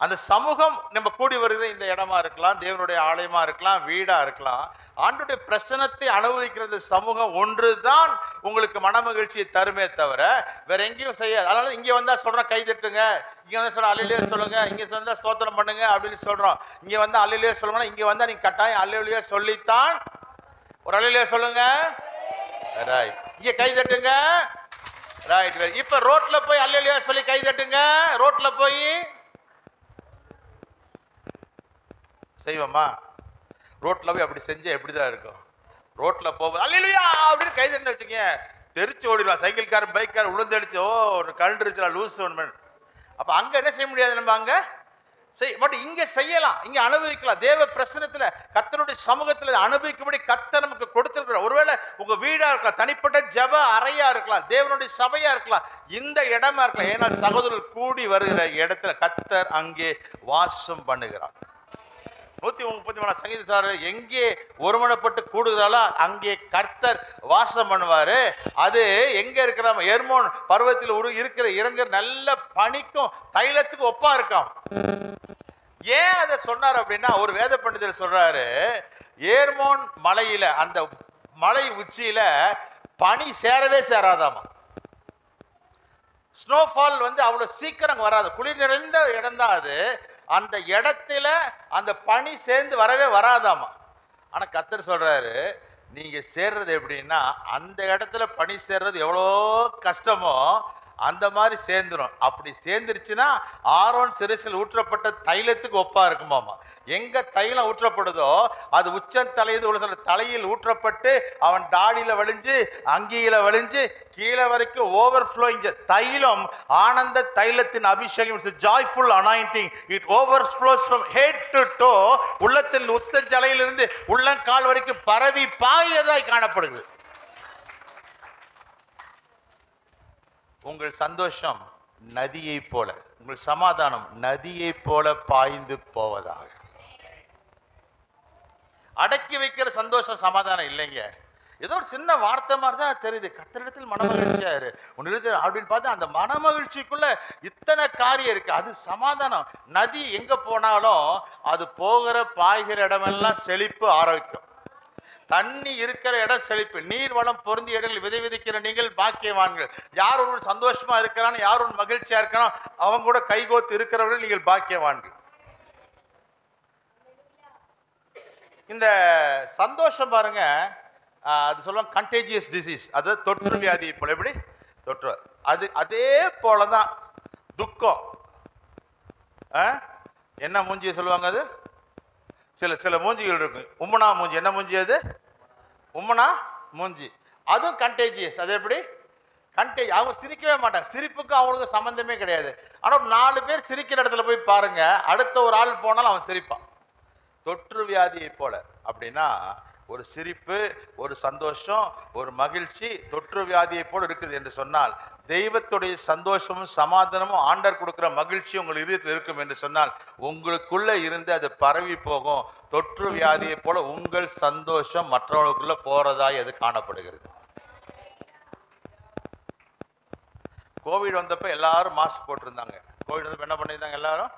B: அந்த சமூகம் நம்ம கூடி வருகிற இந்த இடமா இருக்கலாம், தேவனுடைய ஆலயமா இருக்கலாம், வீடா இருக்கலாம். ஆண்டவருடைய பிரசன்னத்தை அனுபவிக்கிறது சமூகம் ஒன்று தான் உங்களுக்கு மனமகிழ்ச்சியை தருமே தவிர வேற எங்கேயும் செய்யாது. அதனால இங்க வந்தா சொல்றோம் கை தட்டுங்க, இங்க வந்து சொல்ற அல்லேலூயா சொல்லுங்க, இங்க வந்தா ஸ்தோத்திரம் பண்ணுங்க அப்படின்னு சொல்றோம். இங்க வந்து அல்லேலூயா சொல்லுங்கன்னா இங்க வந்தா நீங்க கட்டாயம் அல்லேலூயா சொல்லித்தான். ஒரு அல்லேலூயா சொல்லுங்க, ரைட். இங்க கை தட்டுங்க, ரைட். இப்ப ரோட்ல போய் அல்லேலூயா சொல்லி கை தட்டுங்க. ரோட்ல போய் செய்வோமா? ரோட்டில் போய் அப்படி செஞ்சால் எப்படி தான் இருக்கும்? ரோட்டில் போகும்போது அல்லேலூயா அப்படின்னு கை தட்டி வச்சுங்க, தெரிச்சு ஓடிடுவான். சைக்கிள்காரன் பைக்காரன் உளுந்தடிச்சு, ஓ ஒரு கலண்டுருச்சுலாம் லூஸ் ஒன்று. அப்போ அங்கே என்ன செய்ய முடியாது நம்ம அங்கே பட் இங்கே செய்யலாம், இங்கே அனுபவிக்கலாம். தேவ பிரசனத்தில் கர்த்தருடைய சமூகத்தில் அனுபவிக்கும்படி கர்த்தர் நமக்கு கொடுத்திருக்கிறார். ஒருவேளை உங்க வீடா இருக்கலாம், தனிப்பட்ட ஜெப அறையா இருக்கலாம், தேவனுடைய சபையா இருக்கலாம், இந்த இடமா இருக்கலாம். ஏனால் சகோதரர்கள் கூடி வருகிற இடத்துல கர்த்தர் அங்கே வாசம் பண்ணுகிறார். 133 சங்கீதக்காரர் எங்கே ஒருமனப்பட்டு கூடுகிறாளோ அங்கே கர்த்தர் வாசம் பண்ணுவாரு. அது எங்க இருக்கிற எர்மோன் பர்வத்தில் இருக்கிற இறங்க நல்ல பனிக்கும் தைலத்துக்கு ஒப்பா இருக்காம். ஏன் அதை சொன்னார் அப்படின்னா, ஒரு வேத பண்டிதர் சொல்றாரு, ஏர்மோன் மலையில அந்த மலை உச்சியில பனி சேரவே சேராதாமா. ஸ்னோஃபால் அவ்வளவு சீக்கிரம் வராது, குளிர் நிறைந்த இடம் தான் அது. அந்த இடத்துல அந்த பனி சேர்ந்து வரவே வராதாமா. ஆனா கர்த்தர் சொல்றாரு, நீங்க சேர்றது எப்படின்னா, அந்த இடத்துல பனி சேர்றது எவ்வளோ கஷ்டமோ அந்த மாதிரி சேர்ந்துடும். அப்படி சேர்ந்துருச்சுன்னா ஆரோன் சிரசில் ஊற்றப்பட்ட தைலத்துக்கு ஒப்பா இருக்குமாமா. எங்க தைலம் ஊற்றப்படுதோ அது உச்சந்தலையில் உள்ள தலையில் ஊற்றப்பட்டு அவன் தாடியில வழிஞ்சு அங்கியில வழிஞ்சு கீழே வரைக்கும் ஓவர்ஃப்ளோயிங் தைலம், ஆனந்த தைலத்தின் அபிஷேகம். Joyful anointing, it overflows from head to to. உள்ளத்தில் உத்த ஜலையிலிருந்து உள்ளங்கால் வரைக்கும் பரவி பாயதாய் காணப்படுது. உங்கள் சந்தோஷம் நதியை போல, உங்கள் சமாதானம் நதியை போல பாய்ந்து போவதாக. அடக்கி வைக்கிற சந்தோஷம் சமாதானம் இல்லைங்க. ஏதோ ஒரு சின்ன வார்த்தை மாதிரி தான் தெரியுது, கர்த்தரிடத்தில் மனமகிழ்ச்சியாரு ஒன்று அப்படின்னு பார்த்தா அந்த மனமகிழ்ச்சிக்குள்ள இத்தனை காரியம் இருக்கு. அது சமாதானம். நதி எங்க போனாலும் அது போகிற பாய்கிற இடமெல்லாம் செழிப்பு, ஆரோக்கியம். தண்ணி இருக்கிற இடம் செழிப்பு, நீர் வளம் பொருந்திய இடங்கள் விதை விதைக்கிற நீங்கள் பாக்கியவான்கள். யார் ஒன்று சந்தோஷமா இருக்கிறான்னு, யார் ஒன்று மகிழ்ச்சியா இருக்கிறான், அவங்க கூட கைகோத்து இருக்கிறவர்கள் நீங்கள் பாக்கியவான்கள். இந்த சந்தோஷம் பாருங்க, அது சொல்லுவாங்க கண்டேஜியஸ் டிசீஸ், அது தொற்று வியாதி போல. எப்படி தொற்று, அது அதே போலதான் துக்கம். என்ன மூஞ்சியை சொல்லுவாங்க, அது சில மூஞ்சிகள் இருக்கு. உம்மனா மூஞ்சி, என்ன மூஞ்சி அது? உம்மனா மூஞ்சி. அதுவும் கண்டேஜியஸ். அது எப்படி கண்டேஜ்? அவங்க சிரிக்கவே மாட்டாங்க, சிரிப்புக்கு அவங்களுக்கு சம்மந்தமே கிடையாது. ஆனால் 4 பேர் சிரிக்கிற இடத்துல போய் பாருங்க, அடுத்த ஒரு ஆள் போனாலும் அவன் சிரிப்பான். தொற்று வியாதியை போல. அப்படின்னா ஒரு சிரிப்பு, ஒரு சந்தோஷம், ஒரு மகிழ்ச்சி தொற்று வியாதியை போல இருக்குது என்று சொன்னால், தெய்வத்துடைய சந்தோஷமும் சமாதானமும் ஆண்டவர் கொடுக்கிற மகிழ்ச்சி உங்கள் இதயத்தில் இருக்கும் என்று சொன்னால், உங்களுக்குள்ள இருந்து அது பரவி போகும். தொற்று வியாதியை போல உங்கள் சந்தோஷம் மற்றவர்களுக்குள்ள போறதாய் அது காணப்படுகிறது. கோவிட் வந்தப்ப எல்லாரும் மாஸ்க் போட்டிருந்தாங்க. கோவிட் வந்தப்ப என்ன பண்ணியிருந்தாங்க எல்லாரும்?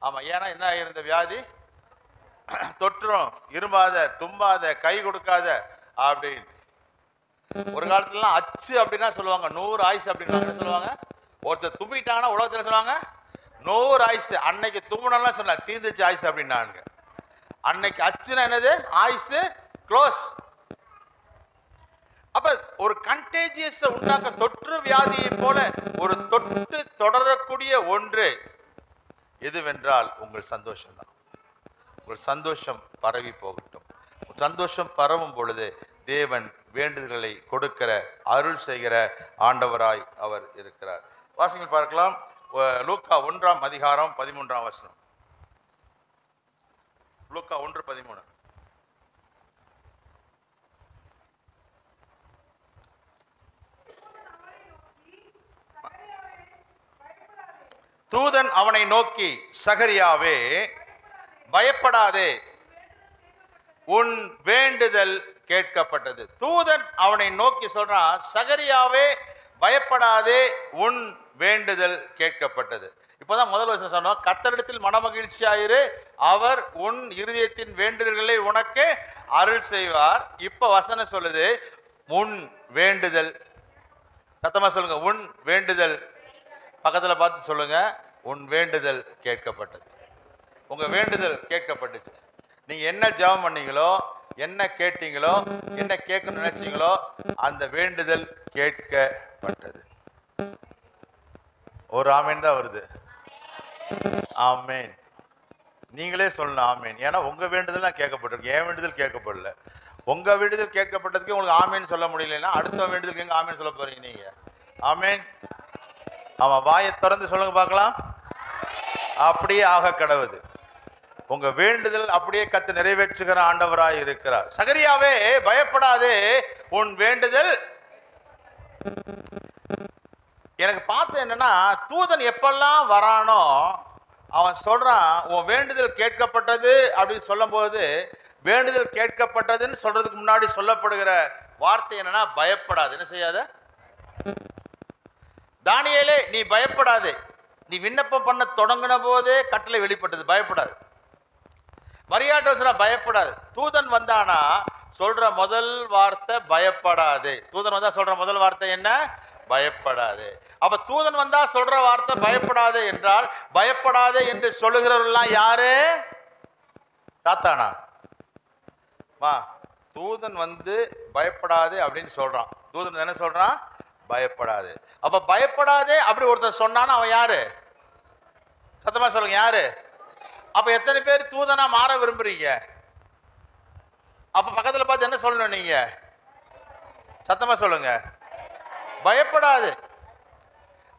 B: ஆமா, ஏன்னா என்ன இருந்த வியாதி? தொற்றும், இரும்பாத, தும்பாத, கை கொடுக்காத அப்படின்னு. ஒரு காலத்துலாம் அச்சு அப்படின்னா சொல்லுவாங்க 100 ஆயுசு அப்படின்னு. என்ன சொல்லுவாங்க? ஒருத்தர் தும்பிட்டாங்கன்னா உலகத்துல சொல்லுவாங்க 100 ஆயுசு. அன்னைக்கு தும்புனெல்லாம் சொன்ன தீர்ந்துச்சு ஆயுசு அப்படின்னாங்க. அன்னைக்கு அச்சுனா என்னது? ஆயுசு க்ளோஸ். அப்ப ஒரு கண்டேஜியஸ் உண்டாக்க, தொற்று வியாதியை போல ஒரு தொட்டு தொடரக்கூடிய ஒன்று எதுவென்றால் உங்கள் சந்தோஷம் தான். உங்கள் சந்தோஷம் பரவி போகட்டும். சந்தோஷம் பரவும் பொழுது தேவன் வேண்டுதல்களை கொடுக்கிற, அருள் செய்கிற ஆண்டவராய் அவர் இருக்கிறார். வாசிங்கள் பார்க்கலாம், லூக்கா 1ஆம் அதிகாரம் 13ஆம் வசனம். லூக்கா 1:13. தூதன் அவனை நோக்கி, சகரியாவே பயப்படாதே, உன் வேண்டுதல் கேட்கப்பட்டது. தூதன் அவனை நோக்கி சொல்றான், சகரியாவே பயப்படாதே, உன் வேண்டுதல் கேட்கப்பட்டது. இப்போதான் முதல் வசனம் சொன்னோம், கர்த்தரிடத்தில் மனமகிழ்ச்சியாயிரு, அவர் உன் இருதயத்தின் வேண்டுதல்களை உனக்கு அருள் செய்வார். இப்ப வசனம் சொல்லுது, உன் வேண்டுதல். சத்தமா சொல்லுங்க, உன் வேண்டுதல். பக்கத்துல பார்த்து சொல்லுங்க, உன் வேண்டுதல் கேட்கப்பட்டது. உங்க வேண்டுதல் கேட்கப்பட்டுச்சு. நீங்க என்ன ஜெபம் பண்ணீங்களோ, என்ன கேட்டீங்களோ, என்ன கேட்கணும்னு நினைச்சீங்களோ, அந்த வேண்டுதல் கேட்கப்பட்டது. ஒரு ஆமேன் தான் வருது. ஆமேன். நீங்களே சொல்லணும் ஆமேன். ஏன்னா உங்க வேண்டுதல் தான் கேட்கப்பட்டிருக்கு, என் வேண்டுதல் கேட்கப்படல. உங்க வேண்டுதல் கேட்கப்பட்டதுக்கு உங்களுக்கு ஆமேன்னு சொல்ல முடியலன்னா அடுத்த வேண்டுதலுக்கு எங்க ஆமேன்னு சொல்ல போறீங்க நீங்க? ஆமேன். ஆமா, வாயை திறந்து சொல்லுங்க பார்க்கலாம். அப்படியே ஆக கடவுது. உங்க வேண்டுதல் அப்படியே கத்து நிறைவேற்றுகிற ஆண்டவராய் இருக்கிறார். சகரியாவே பயப்படாதே, உன் வேண்டுதல். எனக்கு பார்த்து என்னன்னா, தூதன் எப்பெல்லாம் வரானோ அவன் சொல்றான் உன் வேண்டுதல் கேட்கப்பட்டது அப்படின்னு சொல்லும் போது, வேண்டுதல் கேட்கப்பட்டதுன்னு சொல்றதுக்கு முன்னாடி சொல்லப்படுகிற வார்த்தை என்னன்னா பயப்படாது. என்ன செய்யாத? தானியேலே நீ பயப்படாதே, நீ விண்ணப்பம் பண்ண தொடங்கின போதே கட்டளை வெளிப்பட்டது, பயப்படாது. மரியாதை பயப்படாது. தூதன் வந்தானா சொல்ற முதல் வார்த்தை பயப்படாது. தூதன் வந்தா சொல்ற முதல் வார்த்தை என்ன? பயப்படாது. அப்ப தூதன் வந்தா சொல்ற வார்த்தை பயப்படாது என்றால், பயப்படாது என்று சொல்லுகிறவர்கள்லாம் யாரு? சாத்தானா? தூதன் வந்து பயப்படாது அப்படின்னு சொல்றான். தூதன் என்ன சொல்றான்? பயப்படாது. அப்ப பயப்படாதே அப்படி ஒருத்தர் சொன்னான்னு அவன் யாரு? சத்தமா சொல்லுங்க, யாரு? அப்ப எத்தனை பேர் தூதனா மாற விரும்புறீங்க? அப்ப பக்கத்துல பார்த்து என்ன சொல்லணும் நீங்க? சத்தமா சொல்லுங்க, பயப்படாது.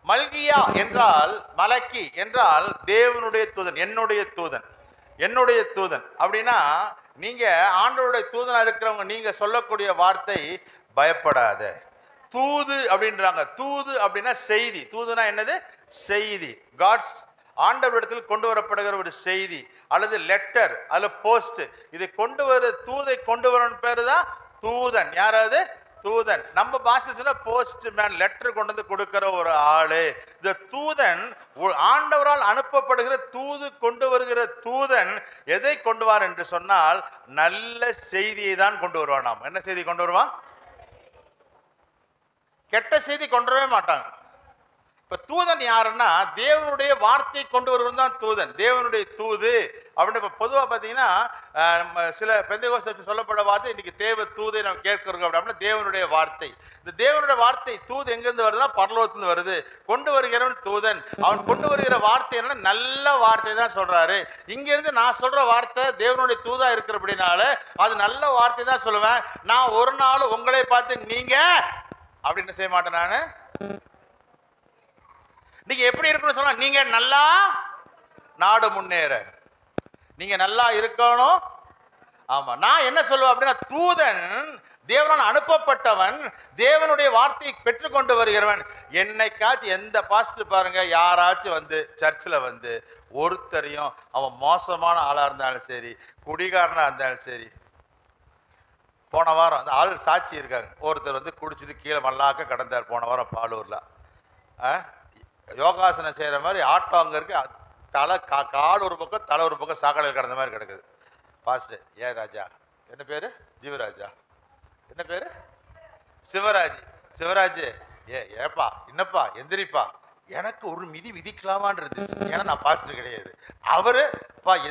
B: மல்கியா என்றால், மலக்கி என்றால் தேவனுடைய தூதன், என்னுடைய தூதன், என்னுடைய தூதன். அப்படின்னா நீங்க ஆண்டவருடைய தூதனா இருக்கிறவங்க நீங்க சொல்லக்கூடிய வார்த்தை பயப்படாத. தூது அப்படின்றாங்க. தூது அப்படின்னா செய்தி. தூதுனா என்னது? செய்தி. காட்ஸ் ஆண்டவரிடத்தில் கொண்டு வரப்படுகிற ஒரு செய்தி அல்லது லெட்டர் அல்லது போஸ்ட். இதை கொண்டு வர தூதை கொண்டு வரணும் பேரு தான் தூதன். யாராவது? தூதன். நம்ம பாஷை சொன்னா போஸ்ட் மேன், லெட்டர் கொண்டு வந்து கொடுக்கிற ஒரு ஆளு. இந்த தூதன் ஆண்டவரால் அனுப்பப்படுகிற தூது கொண்டு வருகிற தூதன் எதை கொண்டு வார் என்று சொன்னால் நல்ல செய்தியை தான் கொண்டு வருவான். நாம் என்ன செய்தி கொண்டு வருவான்? கெட்ட செய்தி கொண்டு வரவே மாட்டாங்க. இப்ப தூதன் யாருன்னா தேவனுடைய வார்த்தையை கொண்டு வருவது தான் தூதன், தேவனுடைய தூது அப்படின்னு. இப்ப பொதுவா பாத்தீங்கன்னா சில பெந்தேகோஸ்து வச்சு சொல்லப்பட வார்த்தை இன்னைக்கு தேவ தூதை நம்ம கேட்கிறோம் அப்படின்னா தேவனுடைய வார்த்தை. இந்த தேவனுடைய வார்த்தை தூது எங்கிருந்து வருதுன்னா பரலோகத்திலிருந்து வருது. கொண்டு வருகிறவன் தூதன். அவன் கொண்டு வருகிற வார்த்தை என்ன? நல்ல வார்த்தை தான் சொல்றாரு. இங்க இருந்து நான் சொல்ற வார்த்தை தேவனுடைய தூதா இருக்கிறபடினால அது நல்ல வார்த்தை தான் சொல்லுவேன். நான் ஒரு நாள் உங்களை பார்த்து நீங்க அப்படின்னு செய்ய மாட்டேன். நானு நீங்க எப்படி இருக்கணும் சொன்னா, நீங்க நல்லா நாடு முன்னேற நீங்க நல்லா இருக்கணும். ஆமா, நான் என்ன சொல்லுவேன் அப்படின்னா தூதன் தேவனால் அனுப்பப்பட்டவன், தேவனுடைய வார்த்தையை பெற்றுக்கொண்டு வருகிறவன். என்னைக்காச்சும் எந்த பாஸ்டர் பாருங்க, யாராச்சும் வந்து சர்ச்சில் வந்து ஒருத்தரையும் அவன் மோசமான ஆளா இருந்தாலும் சரி, குடிகாரனா இருந்தாலும் சரி. போன வாரம் அந்த ஆள் சாட்சி இருக்காங்க. ஒருத்தர் வந்து குடிச்சிட்டு கீழே மல்லாக்க கடந்தார் போன வாரம் பாலூர்ல. யோகாசனம் செய்கிற மாதிரி ஆட்டோ அங்கே இருக்கு. தலை கால் ஒரு பக்கம், தலை ஒரு பக்கம் சாக்கடையில் கிடந்த மாதிரி கிடக்குது. பாஸ்டர் ஏன் ராஜா, என்ன பேரு? ஜீவராஜா. என்ன பேரு? சிவராஜ். சிவராஜ் ஏப்பா என்னப்பா எந்திரிப்பா, எனக்கு ஒரு மிதி விதிக்கலாமான் இருந்துச்சு. ஏன்னா நான் பாஸ்டர் கிடையாது. அவரு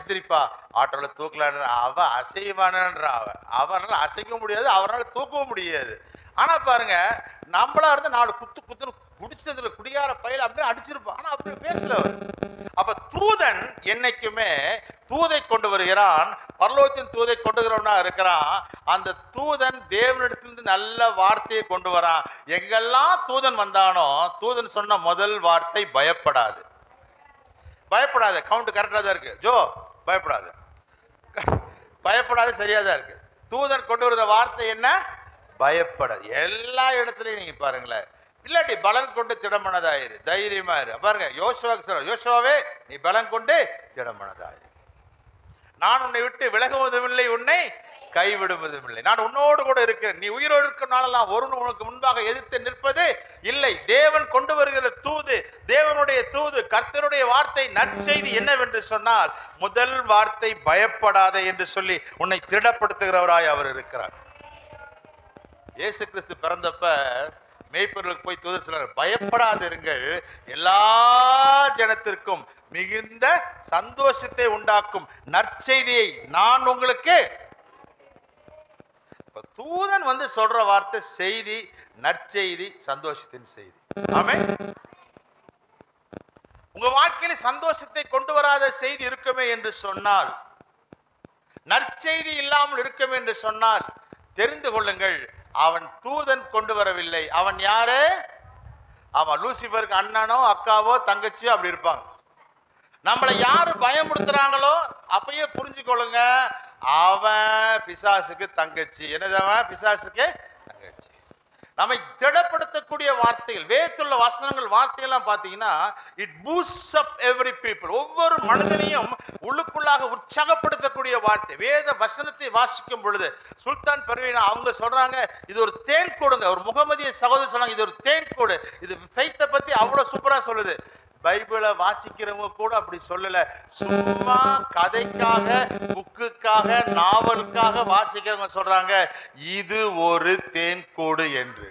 B: எந்திரிப்பா ஆட்டோவில் தூக்கலான்னு அவன் அசைவானன்றான். அவனால் அசைக்க முடியாது, அவரால் தூக்கவும் முடியாது. ஆனா பாருங்க, நம்மளா இருந்து 4 குத்துன்னு குடிச்சதுல குடியார பயில அப்படியே அடிச்சிருப்பான். ஆனா அப்படி பேசல அவர். அப்ப தூதன் என்னைக்குமே தூதை கொண்டு வருகிறான். பரலோகத்தின் தூதை கொண்டு வருகிறவனா இருக்கிறான். அந்த தூதன் தேவனிடத்திலிருந்து நல்ல வார்த்தையை கொண்டு வரான். எங்கெல்லாம் தூதன் வந்தானோ தூதன் சொன்ன முதல் வார்த்தை பயப்படாது. பயப்படாது. கவுண்ட் கரெக்டா தான் இருக்கு ஜோ. பயப்படாது, பயப்படாது, சரியா தான் இருக்கு. தூதன் கொண்டு வருகிற வார்த்தை என்ன? பயப்படாது. எல்லா இடத்துலையும் நீங்க பாருங்களேன். இல்லாட்டி பலன் கொண்டு திடமனதாயிரு, தைரியமா இரு. பாருங்க யோசுவாக்கு சொல்ற, யோசுவாவே நீ பலன் கொண்டு திடமனதாயிரு. நான் உன்னை விட்டு விலகுவதும் இல்லை, உன்னை கைவிடுவதும் இல்லை. நான் உன்னோடு கூட இருக்கிறேன். நீ உயிரோடு இருக்கிறனாலெல்லாம் ஒருவன் உனக்கு முன்பாக எதிர்த்து நிற்பது இல்லை. தேவன் கொண்டு வருகிற தூது, தேவனுடைய தூது, கர்த்தருடைய வார்த்தை, நற்செய்தி என்னவென்று சொன்னால் முதல் வார்த்தை பயப்படாதே என்று சொல்லி உன்னை திடப்படுத்துகிறவராய் அவர் இருக்கிறார். இயேசு கிறிஸ்து பிறந்தப்ப மேய்ப்பர்களுக்கு போய் தூதர் சொல்றார், பயப்படாதிருங்கள், எல்லா ஜனத்திற்கும் மிகுந்த சந்தோஷத்தை உண்டாக்கும் நற்செய்தியை நான் உங்களுக்கு. தூதன் வந்து சொல்ற வார்த்தை செய்தி, நற்செய்தி, சந்தோஷத்தின் செய்தி. ஆமென். உங்க வாழ்க்கை வாழ்க்கையில சந்தோஷத்தை கொண்டு வராத செய்தி இருக்குமே என்று சொன்னால், நற்செய்தி இல்லாமல் இருக்கும் என்று சொன்னால், தெரிந்து கொள்ளுங்கள், அவன் தூதன் கொண்டு வரவில்லை. அவன் யாரு? அவன் லூசிபருக்கு அண்ணனோ அக்காவோ தங்கச்சியோ அப்படி இருப்பாங்க. நம்மளை யாரு பயமுறுத்துறாங்களோ அப்பயே புரிஞ்சுக்கொள்ளுங்க, அவன் பிசாசுக்கு தங்கச்சி. என்னது? அவன் பிசாசுக்கு தங்கச்சி. நம்மை திடப்படுத்தக்கூடிய வார்த்தைகள், வேதத்துள்ள வசனங்கள், வார்த்தைகள்லாம் பார்த்தீங்கன்னா, இட் பூஸ்ட்ஸ் அப் எவ்ரி பீப்புள். ஒவ்வொரு மனிதனையும் உள்ளுக்குள்ளாக உற்சாகப்படுத்தக்கூடிய வார்த்தை. வேத வசனத்தை வாசிக்கும் பொழுது சுல்தான் பர்வீனா அவங்க சொல்றாங்க, இது ஒரு தேன் கூடுங்க. ஒரு முகமதிய சகோதரி சொன்னாங்க, இது ஒரு தேன் கூடு. இது ஃபெய்த்தை பத்தி அவ்வளவு சூப்பரா சொல்லுது. பைபிளை வாசிக்கிறவங்க கூட அப்படி சொல்லல, சும்மா கதைக்காக, புக்குக்காக, நாவலுக்காக வாசிக்கிறவங்க சொல்றாங்க இது ஒரு தேன்கூடு என்று.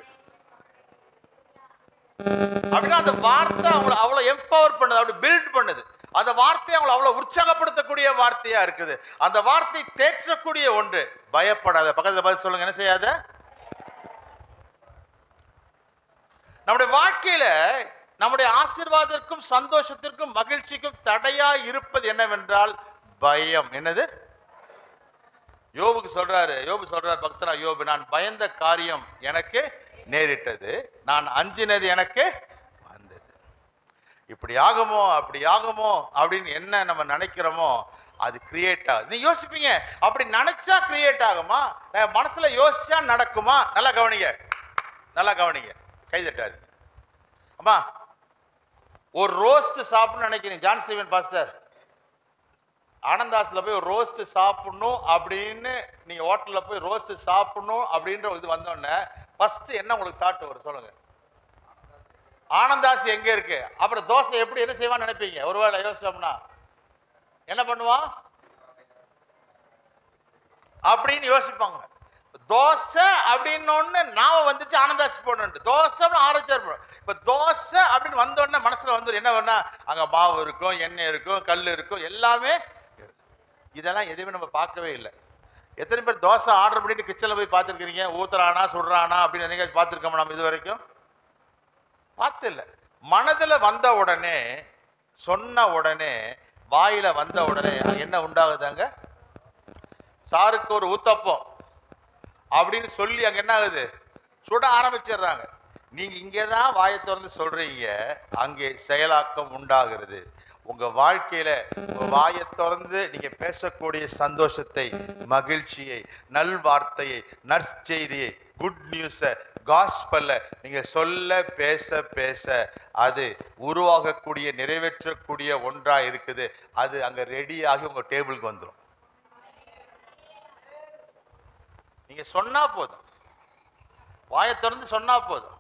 B: அப்படின்னா அந்த வார்த்தை அவங்களை அவ்வளவு எம்பவர் பண்ணுது, அப்படி பில்ட் பண்ணுது. அந்த வார்த்தை அவங்களை அவ்வளவு உற்சாகப்படுத்தக்கூடிய வார்த்தையா இருக்குது. அந்த வார்த்தை தேற்றக்கூடிய ஒன்று. பயப்படாத. பக்கத்துல பார்த்து சொல்லுங்க, என்ன செய்யாத. நம்முடைய வாழ்க்கையில நம்முடைய ஆசீர்வாதத்திற்கும் சந்தோஷத்திற்கும் மகிழ்ச்சிக்கும் தடையா இருப்பது என்னவென்றால் பயம். என்னது? யோபு சொல்றாரு பக்தனா யோபு, நான் பயந்த காரியம் எனக்கு நேரிட்டது, நான் அஞ்சினது எனக்கு வந்தது. இப்படி ஆகுமோ அப்படி ஆகுமோ அப்படின்னு என்ன நம்ம நினைக்கிறோமோ அது கிரியேட் ஆகுது. நீ யோசிப்பீங்க, அப்படி நினைச்சா கிரியேட் ஆகுமா? மனசுல யோசிச்சா நடக்குமா? நல்லா கவனிங்க, கை தட்டாதீங்க. அம்மா, ஒரு ரோஸ்ட் சாப்பிடணும்னு நினைக்கிறீங்க. ஜான் ஸ்டீவன் பாஸ்டர் ஆனந்தாஸ்ல போய் ஒரு ரோஸ்ட் சாப்பிடணும் அப்படின்னு நீங்க ஹோட்டல்ல போய் ரோஸ்ட் சாப்பிடணும் அப்படின்ற இது வந்தோடனே ஃபர்ஸ்ட் என்ன உங்களுக்கு தாட் வரும் சொல்லுங்க? ஆனந்தாஸ் எங்க இருக்கு? அப்புறம் தோசை எப்படி என்ன செய்வான்னு நினைப்பீங்க? ஒருவேளை யோசிச்சோம்னா என்ன பண்ணுவான் அப்படின்னு யோசிப்பாங்க. தோசை அப்படின்னு நாம வந்துச்சு, ஆனந்தாஸ் போடணும். தோசை ஆரோக்கியம். இப்ப தோசை அப்படின்னு வந்தோடனே மனசுல வந்து என்ன பண்ணா, அங்க மாவு இருக்கும், எண்ணெய் இருக்கும், கல் இருக்கும், எல்லாமே. இதெல்லாம் எதுவுமே நம்ம பார்க்கவே இல்லை. எத்தனை பேர் தோசை ஆர்டர் பண்ணிட்டு கிச்சன்ல போய் பார்த்துருக்கீங்க? ஊத்துறானா சுடுறானா அப்படின்னு நீங்க பார்த்துருக்கோம்? நம்ம இது வரைக்கும் பார்த்து இல்லை. மனதுல வந்த உடனே, சொன்ன உடனே, வாயில வந்த உடனே என்ன உண்டாகுதாங்க? சாருக்கு ஒரு ஊத்தப்பம் அப்படின்னு சொல்லி அங்க என்ன ஆகுது? சுட ஆரம்பிச்சிடுறாங்க. நீங்க இங்கேதான் வாயை திறந்து சொல்றீங்க, அங்கே செயலாக்கம் உண்டாகிறது. உங்க வாழ்க்கையில உங்க வாயை திறந்து நீங்க பேசக்கூடிய சந்தோஷத்தை, மகிழ்ச்சியை, நல்வார்த்தையை, நற்செய்தியை, குட் நியூஸை, காஸ்பல்ல நீங்க சொல்ல பேச பேச அது உருவாகக்கூடிய, நிறைவேற்றக்கூடிய ஒன்றா இருக்குது. அது அங்க ரெடியாகி உங்க டேபிளுக்கு வந்துடும். நீங்க சொன்னா போதும், வாயை திறந்து சொன்னா போதும்,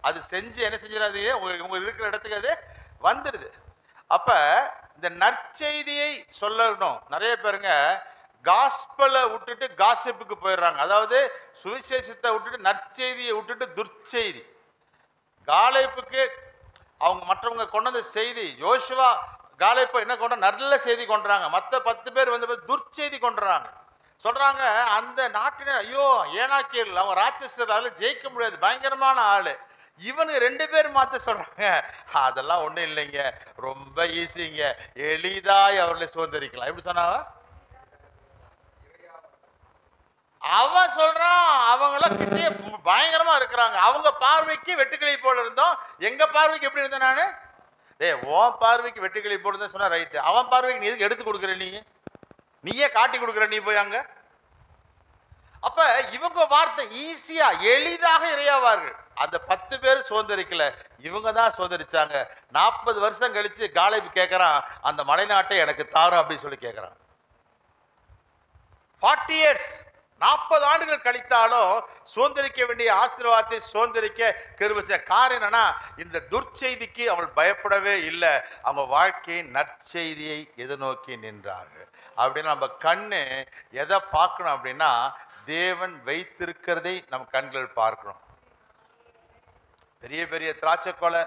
B: அது செஞ்சு என்ன செஞ்சிடாது, உங்க இருக்கிற இடத்துக்கு அது வந்துடுது. அப்ப இந்த நற்செய்தியை சொல்லணும். நிறைய பேருங்க காஸ்பலை விட்டுட்டு காசிப்புக்கு போயிடுறாங்க. அதாவது சுவிசேஷத்தை விட்டுட்டு, நற்செய்தியை விட்டுட்டு துர்ச்செய்தி. காலேப்புக்கு அவங்க மற்றவங்க கொண்டு வந்த செய்தி, யோசுவா காலேப்பை என்ன கொண்ட நல்ல செய்தி கொண்டுறாங்க. மற்ற 10 பேர் வந்து துர்ச்செய்தி கொண்டுறாங்க. சொல்றாங்க அந்த நாட்டினர், ஐயோ ஏனாக்கியல் அவங்க ராட்சசர், அதில் ஜெயிக்க முடியாது, பயங்கரமான ஆளு. இவனுக்கு 2 பேர் மாத்த சொல்றாங்க, அதெல்லாம் ஒண்ணும் இல்லைங்க, ரொம்ப ஈஸிங்க, எளிதாய் அவர்களை சுதந்திரிக்கலாம். எப்படி சொன்னாங்க? அவன் சொல்றான் அவங்களாம் கிட்டே பயங்கரமா இருக்கிறாங்க. அவங்க பார்வைக்கு வெட்டுக்கிளி போல இருந்தோம், எங்க பார்வைக்கு எப்படி இருந்தேன் நானு? உன் பார்வைக்கு வெட்டுக்கிளி போல இருந்தேன் சொன்னா ரைட்டு. அவன் பார்வைக்கு நீ எதுக்கு எடுத்து கொடுக்குற? நீயே காட்டி கொடுக்குற, நீ போய் அங்க. அப்ப இவங்க வார்த்தை ஈஸியா எளிதாக இறையாவார்கள். அந்த 10 பேர் சுதந்திரிக்கல, இவங்க தான் சுதந்திரிச்சாங்க. 40 வருஷம் கழிச்சு காலேப் கேட்கறான், அந்த மலைநாட்டை எனக்கு தாரும் அப்படின்னு சொல்லி கேட்கறான். 40 இயர்ஸ், 40 ஆண்டுகள் கழித்தாலும் சுதந்திரிக்க வேண்டிய ஆசீர்வாதத்தை சுதந்திரிக்க கிருபை. காரணம் என்னன்னா, இந்த துர்ச்செய்திக்கு அவள் பயப்படவே இல்லை. அவங்க வாழ்க்கையின் நற்செய்தியை எதிர்நோக்கி நின்றார்கள். அப்படின்னு நம்ம கண்ணு எதை பார்க்கணும் அப்படின்னா, தேவன் வைத்திருக்கிறதை நம் கண்கள் பார்க்கணும். பெரிய பெரிய திராட்சை கொலை,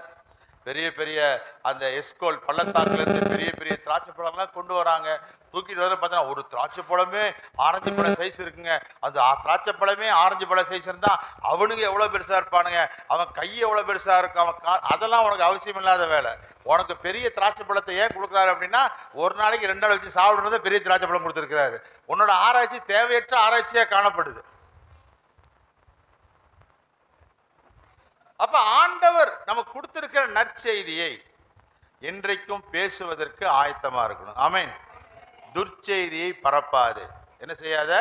B: பெரிய பெரிய அந்த எஸ்கோல் பள்ளத்தாக்குல இருந்து பெரிய பெரிய திராட்சை பழம்லாம் கொண்டு வராங்க. தூக்கிட்டு வர பார்த்தா ஒரு திராட்சை பழமே ஆரஞ்சு பழ சைஸ் இருக்குங்க. அந்த திராட்சை பழமே ஆரஞ்சு பழ சைஸ் இருந்தா அவனுங்க எவ்வளவு பெருசா இருப்பானுங்க, அவன் கை எவ்வளவு பெருசா இருக்கும், அவன் அதெல்லாம் உனக்கு அவசியம் இல்லாத வேலை. உனக்கு பெரிய திராட்சை பழத்தை ஏன் கொடுக்குறாரு அப்படின்னா, ஒரு நாளைக்கு 2 நாள் வச்சு சாப்பிடுறத பெரிய திராட்சை பழம் கொடுத்துருக்கிறாரு. உன்னோட ஆராய்ச்சி தேவையற்ற ஆராய்ச்சியா காணப்படுது. அப்ப ஆண்டவர் நமக்கு கொடுத்திருக்கிற நற்செய்தியை என்றைக்கும் பேசுவதற்கு ஆயத்தமா இருக்கணும். ஆமென். துர்ச்செய்தியை பரப்பாதே. என்ன செய்யாத?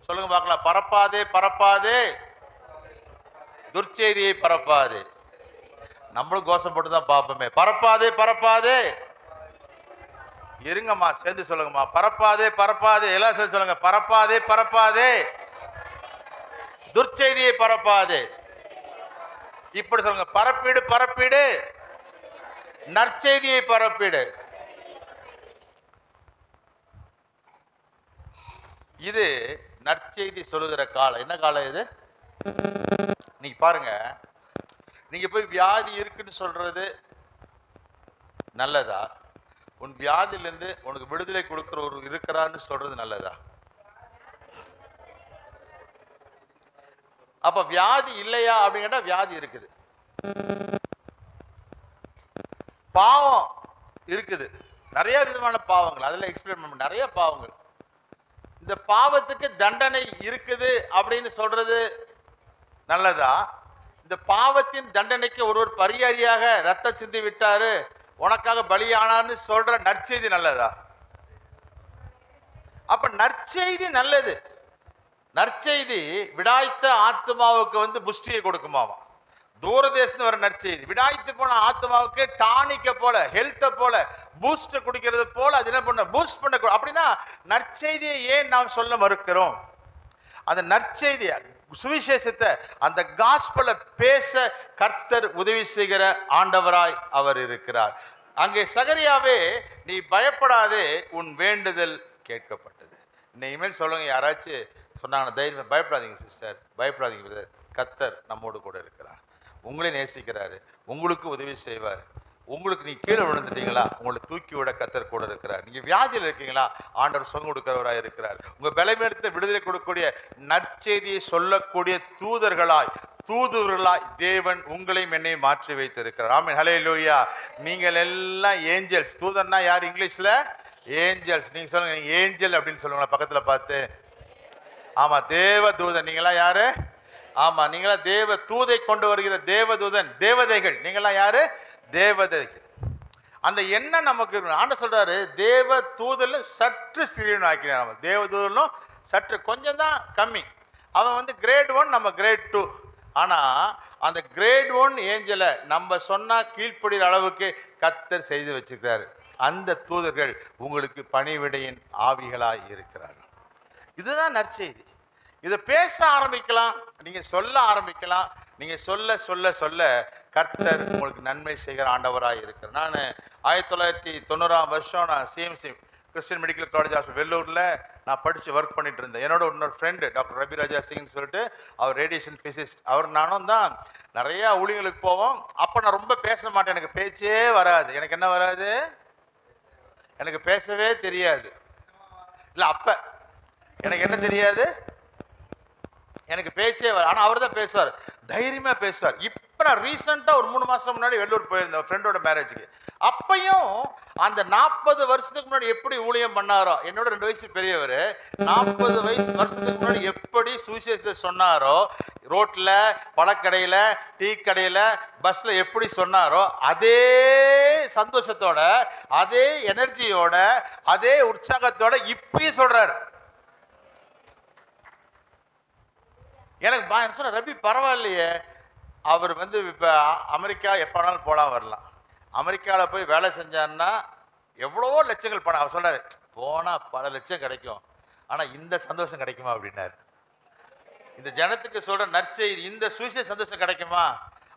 B: சொல்லுங்க பார்க்கலாம். பரப்பாதே, பரப்பாதே, துர்ச்செய்தியை பரப்பாதே. நம்மளும் கோஷம் போட்டு தான் பார்ப்போமே. பரப்பாதே, பரப்பாதே. இருங்கம்மா, சேர்ந்து சொல்லுங்கம்மா. பரப்பாதே, பரப்பாதே. எல்லாம் சேர்ந்து சொல்லுங்க. பரப்பாதே, பரப்பாதே, துர்ச்செய்தியை பரப்பாதே. இப்படி சொல்லுங்க. பரப்பிடு, பரப்பிடு, நற்செய்தியை பரப்பிடு. இது நற்செய்தி சொல்லுகிற காலம். என்ன காலம் இது? நீங்க பாருங்க, நீங்க போய் வியாதி இருக்குன்னு சொல்றது நல்லதா? உன் வியாதியிலிருந்து உனக்கு விடுதலை கொடுக்கிற ஒரு இருக்கிறான்னு சொல்றது நல்லதா? அப்ப வியாதி இல்லையா அப்படின்னு கேட்டா வியாதி இருக்குது, பாவம் இருக்குது, நிறைய விதமான பாவங்கள். அதுல எக்ஸ்பிளைன் பண்ண நிறைய பாவங்கள். இந்த பாவத்துக்கு தண்டனை இருக்குது அப்படின்னு சொல்றது நல்லதா? இந்த பாவத்தின் தண்டனைக்கு ஒருவர் பரிகாரியாக ரத்தம் சிந்தி விட்டாரு, உனக்காக பலியானான்னு சொல்ற நற்செய்தி நல்லதா? அப்ப நற்செய்தி நல்லது. நற்செய்தி விடாய்த்த ஆத்மாவுக்கு புஷ்டியை கொடுக்குமாமா. தூரதேசத்து வர நற்செய்தி விடாய்த்து போன ஆத்மாவுக்கு டானிக்க போல, ஹெல்த்தை போல, பூஸ்ட் குடிக்கிறது போல அது என்ன பண்ண, பூஸ்ட் பண்ண. அப்படின்னா நற்செய்தியை ஏன் நாம் சொல்ல மறுக்கிறோம்? அந்த நற்செய்தியை, சுவிசேஷத்தை, அந்த காஸ்பலை பேச கர்த்தர் உதவி செய்கிற ஆண்டவராய் அவர் இருக்கிறார். அங்கே சகரியாவே, நீ பயப்படாதே, உன் வேண்டுதல் கேட்கப்பட்டது. இனிமேல் சொல்லுங்க, யாராச்சும் சொன்னாங்க தைரியம், பயப்படாதீங்க சிஸ்டர், பயப்படாதீங்க பிரதர், கர்த்தர் நம்மோடு கூட இருக்கிறார், உங்களை நேசிக்கிறாரு, உங்களுக்கு உதவி செய்வார். உங்களுக்கு நீ கீழே விழுந்துட்டீங்களா, உங்களை தூக்கி விட கர்த்தர் கூட இருக்கிறார். நீங்க வியாதியில் இருக்கீங்களா, ஆண்டவர் சுகம் கொடுக்கிறவராக இருக்கிறார். உங்க பலவீனத்தை விடுதலை கொடுக்கக்கூடிய நற்செய்தியை சொல்லக்கூடிய தூதுவர்களாய் தேவன் உங்களையும் என்னையும் மாற்றி வைத்திருக்கிறார். ஆமென், ஹல்லேலூயா. நீங்கள் எல்லாம் ஏஞ்சல்ஸ். தூதன்னா யார் இங்கிலீஷ்ல? ஏஞ்சல்ஸ். நீங்க சொல்லுங்க, நீங்க ஏஞ்சல் அப்படின்னு சொல்லுங்களா பக்கத்துல பார்த்து. ஆமா, தேவ தூதன். நீங்களா யாரு? ஆமா, நீங்களா தேவ தூதை கொண்டு வருகிற தேவதூதன், தேவதைகள். நீங்களா யாரு? தேவதைகள். அந்த எண்ணம் நமக்கு ஆண்டவர் சொல்றாரு, தேவ தூதலும் சற்று சிறியவன் ஆக்கினார். தேவதூதலும் சற்று கொஞ்சம் தான் கம்மி. அவன் கிரேட் 1, நம்ம கிரேட் 2. ஆனா அந்த கிரேட் 1 ஏஞ்சலை நம்ம சொன்னா கீழ்ப்படுகிற அளவுக்கு கர்த்தர் செய்து வச்சிருக்கிறாரு. அந்த தூதர்கள் உங்களுக்கு பணிவிடையின் ஆவிகளாய் இருக்கிறார்கள். இதுதான் நற்செய்தி. இதை பேச ஆரம்பிக்கலாம், நீங்க சொல்ல ஆரம்பிக்கலாம். நீங்க சொல்ல சொல்ல சொல்ல கர்த்தர் உங்களுக்கு நன்மை செய்கிற ஆண்டவராக இருக்கிறார். நான் 1990ஆம் வருஷம் நான் CMC Christian Medical College Hospital வெள்ளூரில் நான் படித்து ஒர்க் பண்ணிட்டு இருந்தேன். என்னோட இன்னொரு ஃப்ரெண்டு டாக்டர் ரவி ராஜா சிங்னு சொல்லிட்டு, அவர் ரேடியேஷன் ஃபிசிஸ்ட். அவர் நானும் தான் நிறையா ஊழியர்களுக்கு போவோம். அப்போ நான் ரொம்ப பேச மாட்டேன், எனக்கு பேச்சே வராது. எனக்கு என்ன வராது? எனக்கு பேசவே தெரியாது. இல்லை, அப்போ எனக்கு என்ன தெரியாது, எனக்கு பேச்சே வர. ஆனால் அவர் தான் பேசுவார், தைரியமாக பேசுவார். இப்போ நான் ரீசெண்டாக ஒரு 3 மாதம் முன்னாடி வெள்ளூர் போயிருந்தேன் ஃப்ரெண்டோட மேரேஜுக்கு. அப்பையும் அந்த 40 வருஷத்துக்கு முன்னாடி எப்படி ஊழியம் பண்ணாரோ, என்னோட 2 வயசு பெரியவர், 40 வருஷத்துக்கு முன்னாடி எப்படி சுவிசேஷத்தை சொன்னாரோ, ரோட்டில், பழக்கடையில், டீ கடையில், பஸ்ஸில் எப்படி சொன்னாரோ, அதே சந்தோஷத்தோட, அதே எனர்ஜியோட, அதே உற்சாகத்தோட இப்பயும் சொல்றாரு. எனக்கு சொன்ன, ரபி பரவாயில்லையே, அவர் இப்போ அமெரிக்கா எப்போனாலும் போகலாம் வரலாம். அமெரிக்காவில் போய் வேலை செஞ்சான்னா எவ்வளவோ லட்சங்கள் பணம். அவர் சொல்றாரு, போனால் பல லட்சம் கிடைக்கும், ஆனால் இந்த சந்தோஷம் கிடைக்குமா அப்படின்னாரு. இந்த ஜனத்துக்கு சொல்ற நற்செய்தி, இந்த சுவிசேஷ சந்தோஷம் கிடைக்குமா?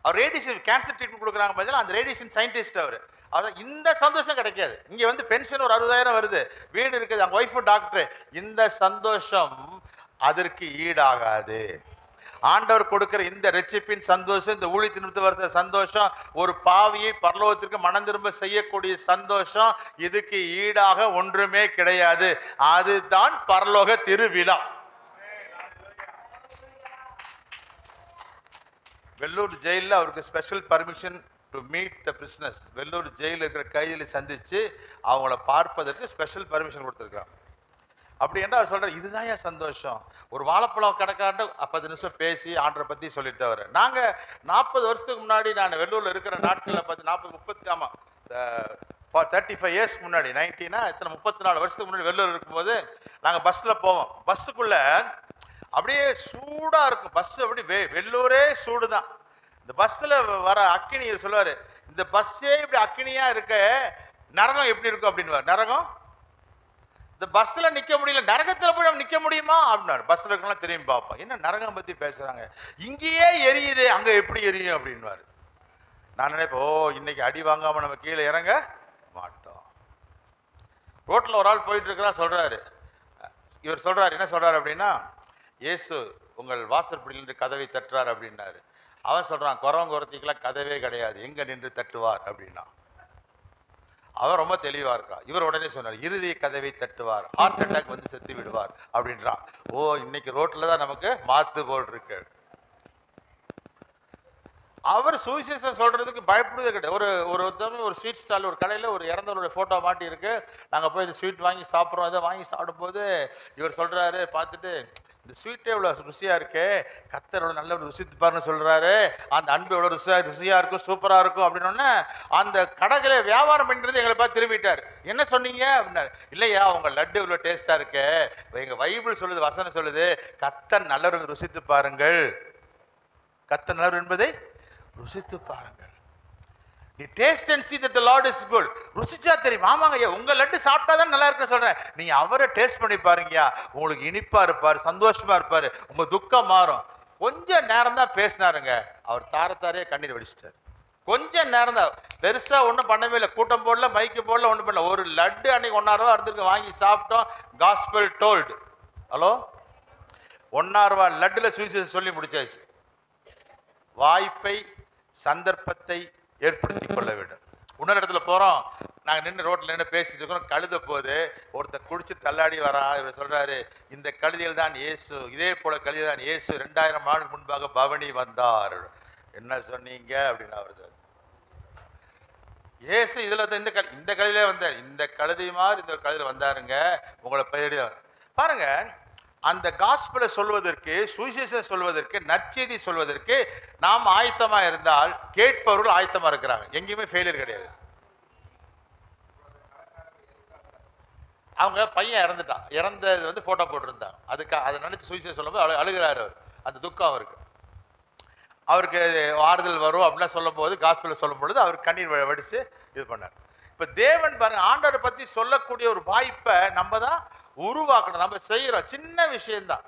B: அவர் ரேடியேஷன் கேன்சர் ட்ரீட்மெண்ட் கொடுக்குறாங்க பார்த்தீங்களா, அந்த ரேடியேஷன் சயின்டிஸ்ட் அவர். அதான் இந்த சந்தோஷம் கிடைக்காது. இங்கே பென்ஷன் ஒரு 60,000 வருது, வீடு இருக்குது, அவங்க ஒய்ஃபு டாக்டர். இந்த சந்தோஷம் அதற்கு ஈடாகாது. ஆண்டவர் கொடுக்கிற இந்த ரட்சிப்பின் சந்தோஷம், இந்த ஊழியத்தின் நிமித்தம் வர சந்தோஷம், ஒரு பாவியை பரலோகத்திற்கு மனம் திரும்ப செய்யக்கூடிய சந்தோஷம், இதுக்கு ஈடாக ஒன்றுமே கிடையாது. அதுதான் பரலோக திருவிழா. வெள்ளூர் ஜெயிலில் அவருக்கு special permission to meet the prisoners. Vellore ஜெயிலில் இருக்கிற கைதிகளை சந்தித்து அவங்கள பார்ப்பதற்கு ஸ்பெஷல் பர்மிஷன் கொடுத்துருக்கான். அப்படி என்ன அவர் சொல்கிறார், இதுதான் ஏன் சந்தோஷம். ஒரு வாழைப்பழம் கடைக்காரன் 10 நிமிஷம் பேசி ஆண்டரை பற்றி சொல்லிட்டு தவிர, நாங்கள் 40 வருஷத்துக்கு முன்னாடி நான் வெள்ளூரில் இருக்கிற நாட்களில் பார்த்து 35 இயர்ஸ்க்கு முன்னாடி 90னா இத்தனை 34 வருஷத்துக்கு முன்னாடி வெள்ளூர் இருக்கும்போது நாங்கள் பஸ்ஸில் போவோம். பஸ்ஸுக்குள்ளே அப்படியே சூடாக இருக்கும். பஸ் அப்படி வெள்ளூரே சூடு தான். இந்த பஸ்ஸில் வர அக்கினி சொல்லுவார், இந்த பஸ்ஸே இப்படி அக்கினியாக இருக்க நரகம் எப்படி இருக்கும் அப்படின்வார். நரகம் இந்த பஸ்ஸில் நிற்க முடியல, நரகத்தில் போய் நம்ம நிற்க முடியுமா அப்படின்னாரு. பஸ்ஸில் இருக்கலாம் திரும்பி பார்ப்போம், என்ன நரகம் பற்றி பேசுகிறாங்க, இங்கேயே எரியுது அங்கே எப்படி எரியும் அப்படின்வார். நான் நினைப்பேன், ஓ இன்னைக்கு அடி வாங்காமல் நம்ம கீழே இறங்க மாட்டோம். ரோட்டில் ஒரு ஆள் போயிட்டு இருக்கிறா, சொல்கிறாரு, இவர் சொல்கிறார், என்ன சொல்கிறார் அப்படின்னா, இயேசு உங்கள் வாசற்படியிலிருந்து கதவை தட்டுறார் அப்படின்னாரு. அவன் சொல்கிறான், குறவங்குறத்திக்கெல்லாம் கதவே கிடையாது, எங்கே நின்று தட்டுவார் அப்படின்னா. அவன் ரொம்ப தெளிவாக இருக்கான். இவர் உடனே சொன்னார், இறுதி கதவை தட்டுவார், ஹார்ட் அட்டாக் வந்து செத்து விடுவார் அப்படின்றான். ஓ இன்னைக்கு ரோட்டில் தான் நமக்கு மாத்து போல் இருக்கு. அவர் சுவிசேஷம் சொல்றதுக்கு பயப்படுவதே கிடையாது. ஒரு ஸ்வீட் ஸ்டால், ஒரு கடையில் ஒரு இறந்தவருடைய ஃபோட்டோ மாட்டி இருக்கு. நாங்கள் போய் இந்த ஸ்வீட் வாங்கி சாப்பிட்றோம். இதை வாங்கி சாப்பிடும்போது இவர் சொல்கிறாரு, பார்த்துட்டு இந்த ஸ்வீட்டே எவ்வளோ ருசியாக இருக்கு, கத்தர் எவ்வளோ நல்ல ருசித்து பாருன்னு சொல்கிறாரு, அந்த அன்பு எவ்வளோ ருசியாக இருக்கும், சூப்பராக இருக்கும் அப்படின்னோடனே அந்த கடைகளை வியாபாரம் பண்ணுறது எங்களை பார்த்து திரும்பிட்டார். என்ன சொன்னீங்க அப்படின்னாரு. இல்லையா உங்கள் லட்டு இவ்வளோ டேஸ்ட்டாக இருக்கு, எங்கள் பைபிள் சொல்லுது, வசனம் சொல்லுது, கத்தர் நல்லவர் ருசித்து பாருங்கள், கத்தர் நல்லவர் என்பதை ருசித்து பாருங்கள். நீ taste and see that the Lord is good. ருசிச்சா தெரியும். ஆமாங்க ஐயா, உங்க லட்டு சாப்பிட்டா தான் நல்லா இருக்குன்னு சொல்றேன். நீங்க அவரை டேஸ்ட் பண்ணி பாருங்கயா, உங்களுக்கு இனிப்பா இருப்பாரு, சந்தோஷமா இருப்பாரு, உங்க துக்கம் மாறும். கொஞ்ச நேரம் தான் பேசினாருங்க, அவர் தாரத்தாரே கண்ணீர் வடிச்சிட்டார். கொஞ்ச நேரம் தான், பெருசா ஒன்றும் பண்ணவே இல்லை, கூட்டம் போடல, மைக்கு போடல, ஒன்றும் பண்ணல. ஒரு லட்டு அன்னைக்கு 1.5 ரூபா இருந்திருக்கு, வாங்கி சாப்பிட்டோம். Gospel told. ஹலோ, 1.5 ரூபா லட்டுல சுவிசேஷம் சொல்லி முடிச்சாச்சு. வாய்ப்பை சந்தர்ப்பத்தை ஏற்படுத்தி கொள்ள வேண்டும். இன்னொரு இடத்துல போகிறோம், நாங்கள் நின்று ரோட்டில் நின்று பேசிட்டு இருக்கிறோம், கழுத போது ஒருத்தர் குடிச்சு தள்ளாடி வரான். இவர் சொல்கிறாரு, இந்த கழுதையில் தான் இயேசு, இதே போல கழுதை தான் இயேசு 2000 ஆண்டுக்கு முன்பாக பவனி வந்தார். என்ன சொன்னீங்க அப்படின்னு வருது. இயேசு இதில் இந்த கழுதையிலே வந்தார், இந்த கழுதை மாதிரி இந்த கழுதையில் வந்தாருங்க, உங்களை பெயர் பாருங்க. அந்த காஸ்பலை சொல்வதற்கு, சுவிசேஷம் சொல்வதற்கு, நற்செய்தி சொல்வதற்கு நாம் ஆயத்தமாக இருந்தால் கேட்பவர்கள் ஆயத்தமாக இருக்கிறாங்க. எங்கேயுமே ஃபெயிலியர் கிடையாது. அவங்க பையன் இறந்துட்டான், இறந்தது வந்து ஃபோட்டோ போட்டிருந்தாங்க. அதை நினைச்சு சுவிசேஷம் சொல்லும்போது அழுகிறாரு அவர். அந்த துக்கம் அவருக்கு ஆறுதல் வரும் அப்படிலாம் சொல்லும் போது, காஸ்பலை சொல்லும் பொழுது அவர் கண்ணீர் வடித்து இது பண்ணார். இப்போ தேவன் பாருங்க, ஆண்டவரை பற்றி சொல்லக்கூடிய ஒரு வாய்ப்பை நம்ம தான் உருவாக்கணும். நம்ம செய்கிறோம், சின்ன விஷயம்தான்.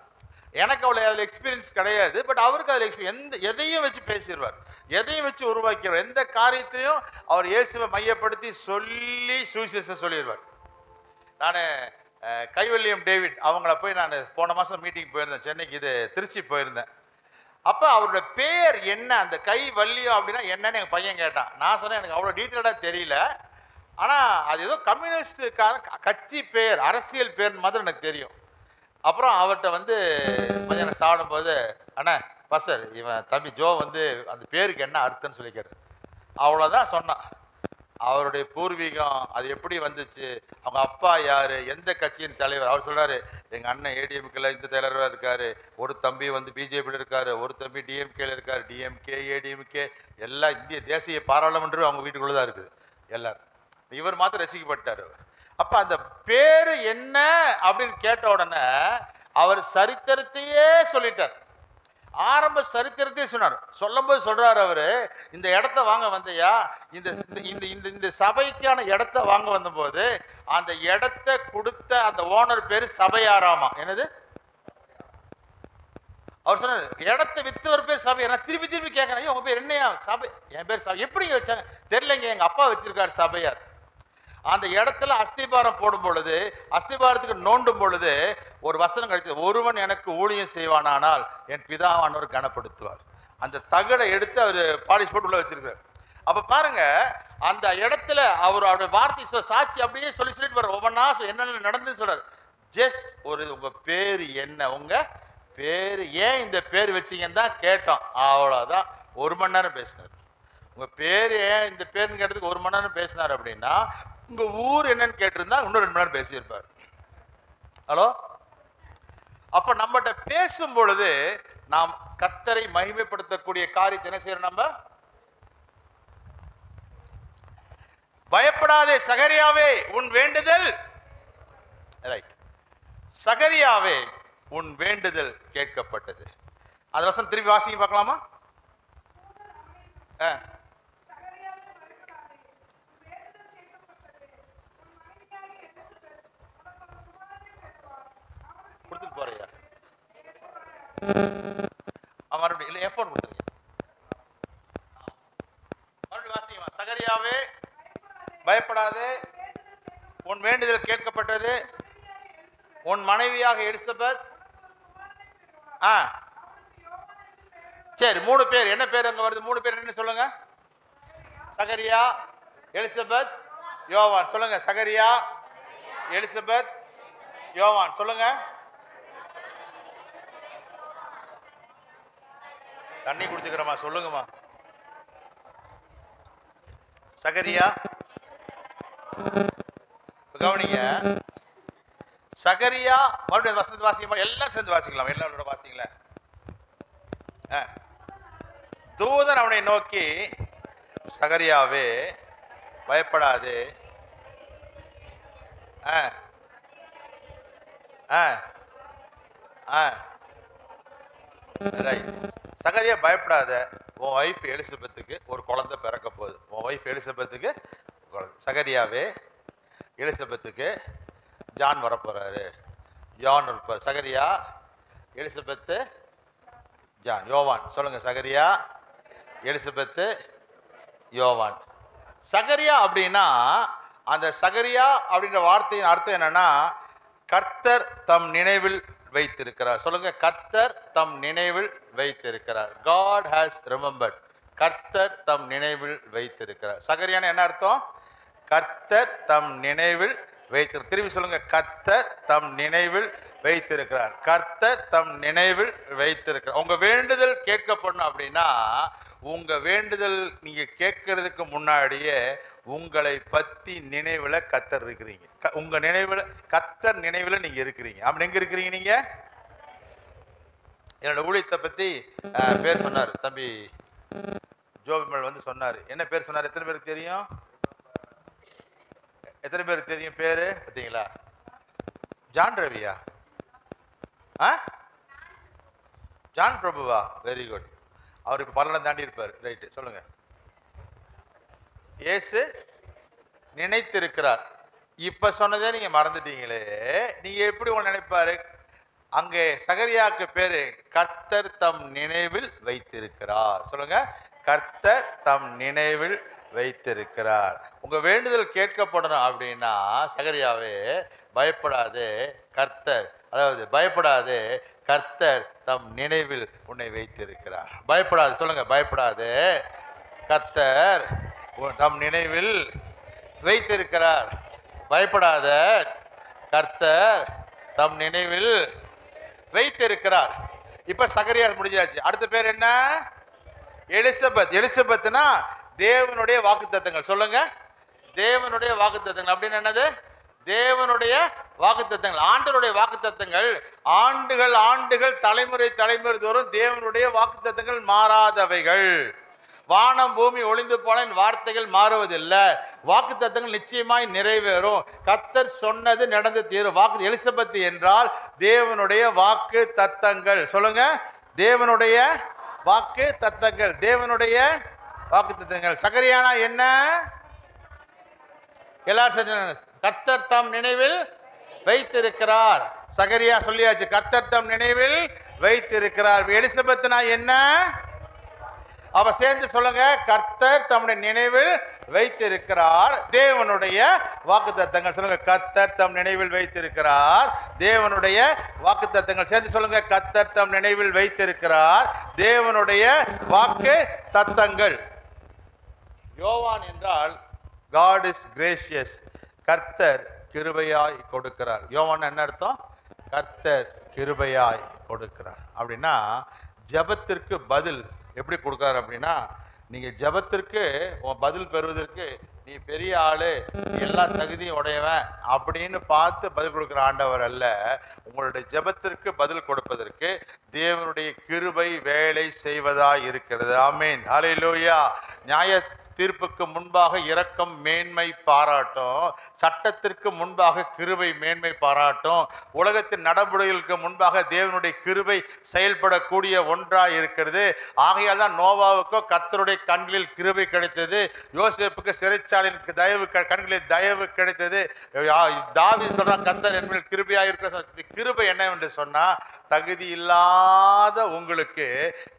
B: எனக்கு அவ்வளோ அதில் எக்ஸ்பீரியன்ஸ் கிடையாது, பட் அவருக்கு அதில் எதையும் வச்சு பேசிடுவார், எதையும் வச்சு உருவாக்கிறார். எந்த காரியத்தையும் அவர் இயேசுவை மையப்படுத்தி சொல்லி சுவிசேஷம் சொல்லிடுவார். நான் கைவல்யம் டேவிட் அவங்கள போய் நான் போன மாதம் மீட்டிங் போயிருந்தேன், சென்னைக்கு, திருச்சி போயிருந்தேன். அப்போ அவரோட பேர் என்ன, அந்த கைவல்யம் அப்படின்னா என்னன்னு எங்கள் பையன் கேட்டான். நான் சொன்னேன், எனக்கு அவ்வளோ டீட்டெயிலாக தெரியல, ஆனால் அது ஏதோ கம்யூனிஸ்டுக்கான கட்சி பேர், அரசியல் பேர் மாதிரி எனக்கு தெரியும். அப்புறம் அவர்கிட்ட வந்து மதியானம் சாப்பிடும்போது, அண்ணா பாஸ்டர் இவன் தம்பி ஜோ வந்து அந்த பேருக்கு என்ன அர்த்தம்னு சொல்லிக்கிறார். அவ்வளோதான் சொன்னான். அவருடைய பூர்வீகம் அது எப்படி வந்துச்சு, அவங்க அப்பா யார், எந்த கட்சியின் தலைவர். அவர் சொல்கிறாரு, எங்கள் அண்ணன் ஏடிஎம்கேல இந்த தலைவராக இருக்கார், ஒரு தம்பி வந்து பிஜேபியில் இருக்கார், ஒரு தம்பி டிஎம்கேல இருக்கார், டிஎம்கே ஏடிஎம்கே எல்லாம் இந்திய தேசிய பாராளுமன்றம் அவங்க வீட்டுக்குள்ளே தான் இருக்குது எல்லாரும். இவர் மாத்திரம் ரசிக்கப்பட்டார். அப்போ அந்த பேர் என்ன அப்படின்னு கேட்ட உடனே அவர் சரித்திரத்தையே சொல்லிட்டார். ஆரம்ப சரித்திரத்தையே சொன்னார். சொல்லும்போது சொல்றாரு, அவரு இந்த இடத்த வாங்க வந்தையா, இந்த சபைக்கான இடத்த வாங்க வந்தபோது அந்த இடத்த கொடுத்த அந்த ஓனர் பேரு சபையாராமா. என்னது அவர் சொன்னார், இடத்த வித்தவர் பேர் சபை. நான் திருப்பி திருப்பி கேட்கறேன், உங்க பேர் என்னையா? சபை. என் பேர் சபை. எப்படி வச்சாங்க தெரியலங்க, எங்க அப்பா வச்சிருக்காரு சபையார். அந்த இடத்துல அஸ்திபாரம் போடும் பொழுது, அஸ்திபாரத்துக்கு நோண்டும் பொழுது ஒரு வசனம் கழிச்சு, ஒருவன் எனக்கு ஊழியம் செய்வானானால் என் பிதாவானவர் கனப்படுத்துவார். அந்த தகடை எடுத்து அவர் பாலிஷ் போட்டு உள்ள வச்சிருக்காரு. அப்ப பாருங்க, அந்த இடத்துல அவருடைய வார்த்தை சாட்சி அப்படியே சொல்லிட்டு வர்ற ஒவ்வொன்னா என்னென்ன நடந்து சொல்றாரு. ஜஸ்ட் ஒரு உங்க பேரு என்ன, உங்க பேரு ஏன் இந்த பேர் வச்சீங்கன்னு தான் கேட்டோம், அவ்வளோதான். 1 மணி நேரம் பேசினார். உங்க பேர் ஏன் இந்த பேருன்னு கேட்டதுக்கு 1 மணி நேரம் பேசினார். அப்படின்னா உங்க ஊர் என்னன்னு கேட்டிருந்தா இன்னும் 2 மணி நேரம் பேசியிருப்பார். ஹலோ, அப்ப நம்மகிட்ட பேசும் பொழுது நாம் கர்த்தரை மகிமைப்படுத்தக்கூடிய காரியத்தை என்ன செய்யறோம்? நம்ம பயப்படாதே சகரியாவே உன் வேண்டுதல், ரைட், சகரியாவே உன் வேண்டுதல் கேட்கப்பட்டது. அந்த வசனம் திருப்பி வாசிங்க பார்க்கலாமா? கொடுத்துட்டு போறியா? மறுபடியும் இல்லை, எஃபோன் கொடுத்துருங்க. மறுபடியும் வாசிங்க. சகரியாவே பயப்படாதே உன் வேண்டுதல் கேட்கப்பட்டது, உன் மனைவியாக எலிசபெத். சரி, 3 பேர் என்ன பேர் அங்க வருது? 3 பேர் என்ன சொல்லுங்க? சகரியா, எலிசபெத், யோவான். சொல்லுங்க. சகரியா, எலிசபெத், யோவான். சொல்லுங்க. தண்ணி குடிச்சுக்கிறமா, சொல்லுங்கம்மா. சகரியா, கவனிங்க. சகரியா, மறுபடியும் வசனத்தை வாசிக்க, எல்லாம் சேர்ந்து வாசிக்கலாம், எல்லாரோட வாசிங்களேன். தூதன் அவனை நோக்கி, சகரியாவே பயப்படாதே, சகரியா பயப்படாத, உன் வைஃப் எலிசபெத்துக்கு ஒரு குழந்தை பிறக்க போகுது. உன் வைஃப் எலிசபெத்துக்கு சகரியாவே எலிசபெத்துக்கு ஜான் வரப்போறாரு, யோவான் இருப்பார். சகரியா, எலிசபெத்து, ஜான், யோவான். சொல்லுங்க. சகரியா, எலிசபெத்து, யோவான். சகரியா அப்படின்னா, அந்த சகரியா அப்படின்ற வார்த்தையின் அர்த்தம் என்னன்னா, கர்த்தர் தம் நினைவில் வைத்திருக்கிறார். சொல்லுங்க. கர்த்தர் தம் நினைவில் வைத்திருக்கிறார். God has remembered. கர்த்தர் தம் நினைவில் வைத்திருக்கிறார். சகரியான்னு என்ன அர்த்தம்? கர்த்தர் தம் நினைவில் வைத்திரு. திரும்பி சொல்லுங்க. கர்த்தர் தம் நினைவில் வைத்திருக்கிறார். கர்த்தர் தம் நினைவில் வைத்திருக்கிறார். உங்க வேண்டுதல் கேட்கப்படணும் அப்படின்னா, உங்க வேண்டுதல் நீங்க கேட்கறதுக்கு முன்னாடியே உங்களை பத்தி நினைவுல கர்த்தர் இருக்கிறீங்க. உங்க நினைவுல கர்த்தர் நினைவுல நீங்க இருக்கிறீங்க. அப்படி எங்க இருக்கிறீங்க நீங்க? என்னோட ஊழியத்தை பத்தி பேர் சொன்னார் தம்பி ஜோபிமல் வந்து சொன்னார். என்ன பேர் சொன்னார்? எத்தனை பேருக்கு தெரியும்? எத்தனை பேருக்கு தெரியும் பேரு? பார்த்தீங்களா? ஜான் ரவியா? ஜான் பிரபுவா? Very good. அவர் இப்போ பல்லடம் தாண்டி இருப்பார். ரைட்டு, சொல்லுங்க. இயேசு நினைத்திருக்கிறார். இப்ப சொன்னதே நீங்க மறந்துட்டீங்களே. நீங்க எப்படி ஒன்று நினைப்பாரு? அங்கே சகரியாவுக்கு பேரு கர்த்தர் தம் நினைவில் வைத்திருக்கிறார். சொல்லுங்க. கர்த்தர் தம் நினைவில் வைத்திருக்கிறார். உங்க வேண்டுதல் கேட்கப்படணும் அப்படின்னா, சகரியாவே பயப்படாதே, கர்த்தர், அதாவது பயப்படாதே, கர்த்தர் தம் நினைவில் உன்னை வைத்திருக்கிறார். பயப்படாது. சொல்லுங்க. பயப்படாதே, கர்த்தர் தம் நினைவில் வைத்திருக்கிறார். பயப்படாத, கர்த்தர் தம் நினைவில் வைத்திருக்கிறார். இப்ப சகரியா முடிஞ்சாச்சு. அடுத்த பேர் என்ன? எலிசபெத். எலிசபெத்னா தேவனுடைய வாக்குத்தத்தங்கள். சொல்லுங்க. தேவனுடைய வாக்குத்தத்தங்கள் அப்படின்னு என்னது? தேவனுடைய வாக்குத்தத்தங்கள், ஆண்டவருடைய வாக்குத்தத்தங்கள். ஆண்டுகள் ஆண்டுகள் தலைமுறை தலைமுறை தோறும் தேவனுடைய வாக்குத்தத்தங்கள் மாறாதவைகள். வானம் பூமி ஒளிந்து போன வார்த்தைகள் மாறுவதில்லை. வாக்குத்தத்தங்கள் நிச்சயமாய் நிறைவேறும். கர்த்தர் சொன்னது நடந்து தீரும். வாக்கு எலிசபெத் என்றால் தேவனுடைய வாக்கு தத்தங்கள். சொல்லுங்க. தேவனுடைய வாக்கு தத்தங்கள், தேவனுடைய வாக்கு தத்தங்கள். சகரியானா என்ன? எல்லாரும் கர்த்தர் தம் நினைவில் வைத்திருக்கிறார். சகரியா சொல்லியாச்சு, கர்த்தர் தம் நினைவில் வைத்திருக்கிறார். எலிசபெத்னா என்ன? அப்ப சேர்ந்து சொல்லுங்க, கர்த்தர் தம்முடைய நினைவில் வைத்திருக்கிறார் தேவனுடைய வாக்குத்தத்தங்கள். சொல்லுங்க, கர்த்தர் தம் நினைவில் வைத்திருக்கிறார் தேவனுடைய வாக்குத்தத்தங்கள். சேர்ந்து சொல்லுங்க, கர்த்தர் தம் நினைவில் வைத்திருக்கிறார் தேவனுடைய வாக்கு தத்தங்கள். யோவான் என்றால் காட் இஸ் கிரேசியஸ், கர்த்தர் கிருபையாய் கொடுக்கிறார். யோவான் என்ன அர்த்தம்? கர்த்தர் கிருபையாய் கொடுக்கிறார். அப்படின்னா ஜெபத்திற்கு பதில் எப்படி கொடுக்கிறார் அப்படின்னா, நீங்க ஜெபத்திற்கு பதில் பெறுவதற்கு நீ பெரிய ஆளு, எல்லா தகுதியும் உடையவன் அப்படின்னு பார்த்து பதில் கொடுக்கிற ஆண்டவர் அல்ல. உங்களுடைய ஜெபத்திற்கு பதில் கொடுப்பதற்கு தேவனுடைய கிருபை வேலை செய்வதாய் இருக்கிறது. ஆமென், ஹல்லேலூயா. நியாய தீர்ப்புக்கு முன்பாக இரக்கம் மேன்மை பாராட்டும், சட்டத்திற்கு முன்பாக கிருபை மேன்மை பாராட்டும், உலகத்தின் நடைமுறைகளுக்கு முன்பாக தேவனுடைய கிருபை செயல்படக்கூடிய ஒன்றாய் இருக்கிறது. ஆகையால் தான் நோவாவுக்கோ கர்த்தருடைய கண்களில் கிருபை கிடைத்தது, யோசேப்புக்கு சிறைச்சாலையின் தயவு கண்களில் தயவு கிடைத்தது. தாவீது சொல்றா, கர்த்தர் என் மேல் கிருபையாக இருக்கிற. கிருபை என்னவென்று சொன்னா, தகுதி இல்லாத உங்களுக்கு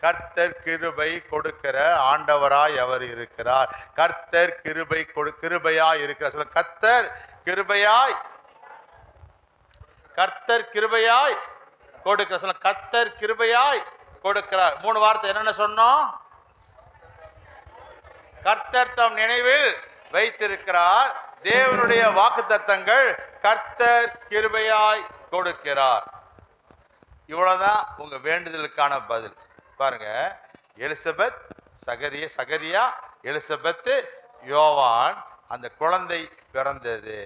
B: கர்த்தர் கிருபை கொடுக்கிற ஆண்டவராய் அவர் இருக்கிறார். கர்த்தர் கிருபை கிருபையாய் இருக்கிறார். சொல்லுங்க, கர்த்தர் கிருபையாய், கர்த்தர் கிருபையாய் கொடுக்கிறார். சொல்லுங்க, கர்த்தர் கிருபையாய் கொடுக்கிறார். 3 வார்த்தை என்னென்ன சொன்னோம்? கர்த்தர் தம் நினைவில் வைத்திருக்கிறார் தேவனுடைய வாக்குத்தத்தங்கள், கர்த்தர் கிருபையாய் கொடுக்கிறார். இவ்வளவுதான் உங்க வேண்டுதலுக்கான பதில். பாருங்க, எலிசபெத், சகரியா, எலிசபெத், யோவான், அந்த குழந்தை பிறந்தது.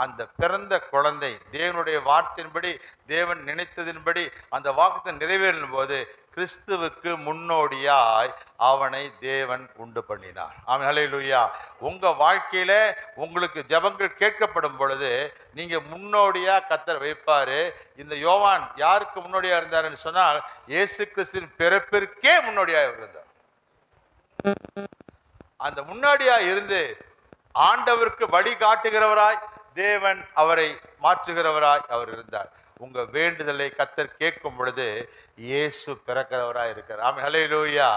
B: அந்த பிறந்த குழந்தை தேவனுடைய வார்த்தையின்படி, தேவன் நினைத்ததின்படி அந்த வாக்குத்தை நிறைவேறும் போது கிறிஸ்துவுக்கு முன்னோடியாய் அவனை தேவன் உண்டு பண்ணினார். ஆமென், ஹல்லேலூயா. உங்க வாழ்க்கையில உங்களுக்கு ஜெபங்கள் கேட்கப்படும் பொழுது நீங்க முன்னோடியா கர்த்தர் வைப்பாரு. இந்த யோவான் யாருக்கு முன்னோடியா இருந்தாருன்னு சொன்னால், இயேசு கிறிஸ்துவின் பிறப்பிற்கே முன்னோடியா இருந்தார். அந்த முன்னாடியா இருந்து ஆண்டவருக்கு வழி காட்டுகிறவராய் தேவன் அவரை மாற்றுகிறவராய் அவர் இருந்தார். உங்க வேண்டுதலை கர்த்தர் கேட்கும் பொழுது இயேசு பிறக்கிறவராய் இருக்கிறார். ஆமென், ஹல்லேலூயா.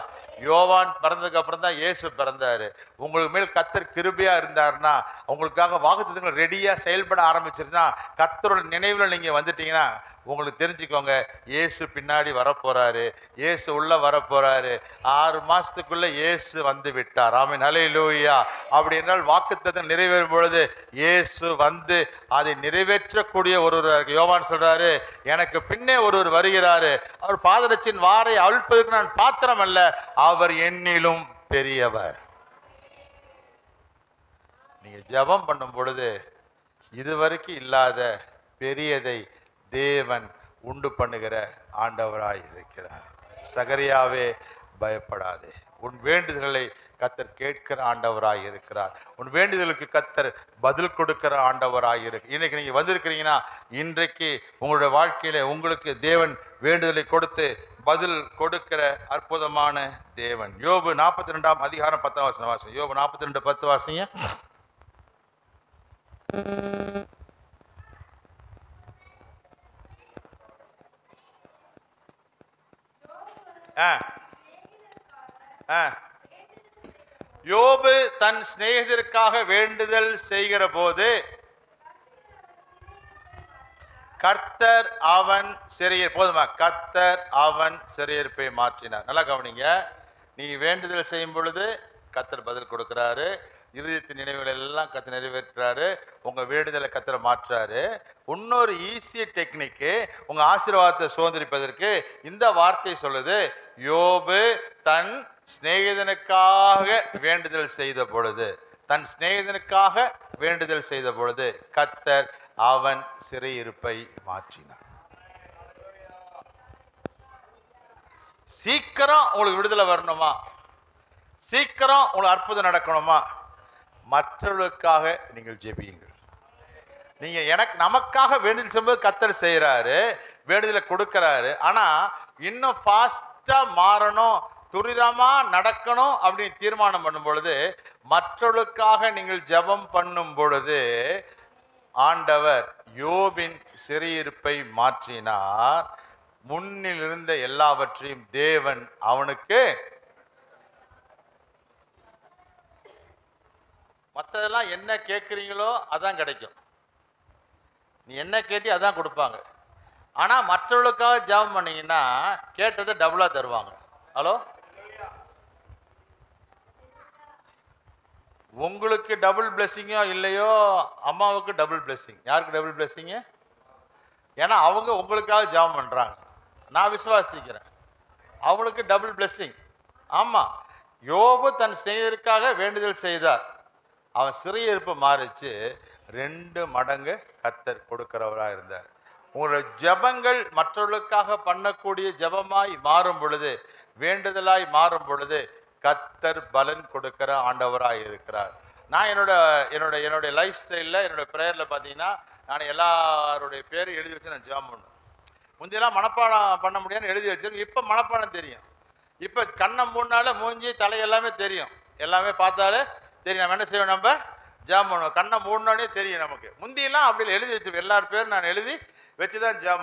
B: யோவான் பிறந்ததுக்கு அப்புறம் தான் இயேசு பிறந்தாரு. உங்களுக்கு மேல் கர்த்தர் கிருபையா இருந்தாருன்னா, உங்களுக்காக வாக்குத்தத்தங்கள் ரெடியா செயல்பட ஆரம்பிச்சிருந்தா, கர்த்தரோட நினைவுல நீங்க வந்துட்டீங்கன்னா உங்களுக்கு தெரிஞ்சுக்கோங்க, இயேசு பின்னாடி வரப்போறாரு, இயேசு உள்ள வரப்போறாரு. 6 மாசத்துக்குள்ள இயேசு வந்து விட்டார். ஆமென், ஹல்லேலூயா. அப்படி என்றால் வாக்குத்தத்தம் நிறைவேறும் பொழுது இயேசு வந்து அதை நிறைவேற்றக்கூடிய ஒருவர். யோவான் சொல்றாரு, எனக்கு பின்னே ஒருவர் வருகிறாரு, அவர் பாதரட்சின் வாரை அவிழ்ப்பதற்கு நான் பாத்திரம் அல்ல, அவர் என்னிலும் பெரியவர். நீங்க ஜெபம் பண்ணும் பொழுது இதுவரைக்கும் இல்லாத பெரியதை தேவன் உண்டு பண்ணுகிற ஆண்டவராய் இருக்கிறார். சகரியாவே, பயப்படாதே, உன் வேண்டுதல்களை கர்த்தர் கேட்கிற ஆண்டவராய் இருக்கிறார். உன் வேண்டுதலுக்கு கர்த்தர் பதில் கொடுக்கிற ஆண்டவராய் இருக்கு. இன்னைக்கு நீங்க வந்திருக்கிறீங்கன்னா, இன்றைக்கு உங்களுடைய வாழ்க்கையில உங்களுக்கு தேவன் வேண்டுதலை கொடுத்து பதில் கொடுக்கிற அற்புதமான தேவன். யோபு 42 அதிகாரம் 10 வாசம். யோபு 42:10 வாசிங்க. யோபு தன் சிநேகிதருக்காக வேண்டுதல் செய்கிற போது கர்த்தர் அவன் சிறையிருப்பை, போதுமா, கர்த்தர் அவன் சிறையிருப்பை மாற்றினார். நல்லா கவனிங்க, நீ வேண்டுதல் செய்யும் பொழுது கர்த்தர் பதில் கொடுக்கிறாரு. இருதயத்தின் நினைவுகள் எல்லாம் கர்த்தர் நிறைவேற்றாரு. உங்க வேண்டுதலை கர்த்தர் மாற்றாரு. இன்னொரு ஈஸி டெக்னிக்கு உங்க ஆசீர்வாதத்தை சுதந்திரிப்பதற்கு இந்த வார்த்தை சொல்லுது, யோபு தன் சிநேகிதனுக்காக வேண்டுதல் செய்த பொழுது, தன் சிநேகிதனுக்காக வேண்டுதல் செய்த பொழுது கர்த்தர் அவன் சிறையிருப்பை மாற்றினார். சீக்கிரம் உங்களுக்கு விடுதலை வரணுமா, சீக்கிரம் உங்களுக்கு அற்புதம் நடக்கணுமா, மற்றவர்களுக்காக நீங்கள் ஜெபியுங்கள். நீங்க எனக்கு நமக்காக வேண்டுதல் செய்யும்போது கர்த்தர் செய்யறாரு, வேண்டுதலை கொடுக்கிறாரு. ஆனா இன்னும் ஃபாஸ்டா மாறணும், துரிதமா நடக்கணும் அப்படின்னு தீர்மானம் பண்ணும் பொழுது, மற்றவர்களுக்காக நீங்கள் ஜெபம் பண்ணும் பொழுது ஆண்டவர் யோபின் சிறையிருப்பை மாற்றினார். முன்னில் இருந்த எல்லாவற்றையும் தேவன் அவனுக்கு மற்றதெல்லாம் என்ன கேட்குறீங்களோ அதான் கிடைக்கும். நீ என்ன கேட்டி அதான் கொடுப்பாங்க. ஆனால் மற்றவர்களுக்காக ஜெபம் பண்ணீங்கன்னா கேட்டதை டபுளாக தருவாங்க. ஹலோ, உங்களுக்கு டபுள் பிளெஸ்ஸிங்கோ இல்லையோ, அம்மாவுக்கு டபுள் பிளெஸ்ஸிங். யாருக்கு டபுள் பிளெஸ்ஸிங்கு? ஏன்னா அவங்க உங்களுக்காக ஜெபம் பண்ணுறாங்க. நான் விசுவாசிக்கிறேன், அவங்களுக்கு டபுள் பிளெஸ்ஸிங். ஆமாம், யோபு தன் சிநேகிதருக்காக வேண்டுதல் செய்தார், அவன் சிறையிருப்பு மாறிச்சு, 2 மடங்கு கர்த்தர் கொடுக்கிறவராக இருந்தார். உங்களுடைய ஜெபங்கள் மற்றவர்களுக்காக பண்ணக்கூடிய ஜெபமாய் மாறும் பொழுது, வேண்டுதலாய் மாறும் பொழுது, கர்த்தர் பலன் கொடுக்கிற ஆண்டவராக இருக்கிறார். நான் என்னுடைய லைஃப் ஸ்டைலில், என்னோட ப்ரேயரில் பார்த்தீங்கன்னா, நான் எல்லாருடைய பேரும் எழுதி வச்சு நான் ஜெபம் பண்ணுவேன். முந்தையெல்லாம் மனப்பாடம் பண்ண முடியாதுன்னு எழுதி வச்சிருக்கேன். இப்போ மனப்பாடம் தெரியும். இப்போ கண்ணை மூணால மூஞ்சி தலை எல்லாமே தெரியும். எல்லாமே பார்த்தாலே தெரியும். நம்ம என்ன செய்வோம்? நம்ம ஜெபம் பண்ணுவோம். கண்ணை மூடினோடனே தெரியும் நமக்கு. முந்தியெல்லாம் அப்படி எழுதி வச்சிருக்கேன். எல்லார் பேரும் நான் எழுதி வச்சு தான் ஜெபம்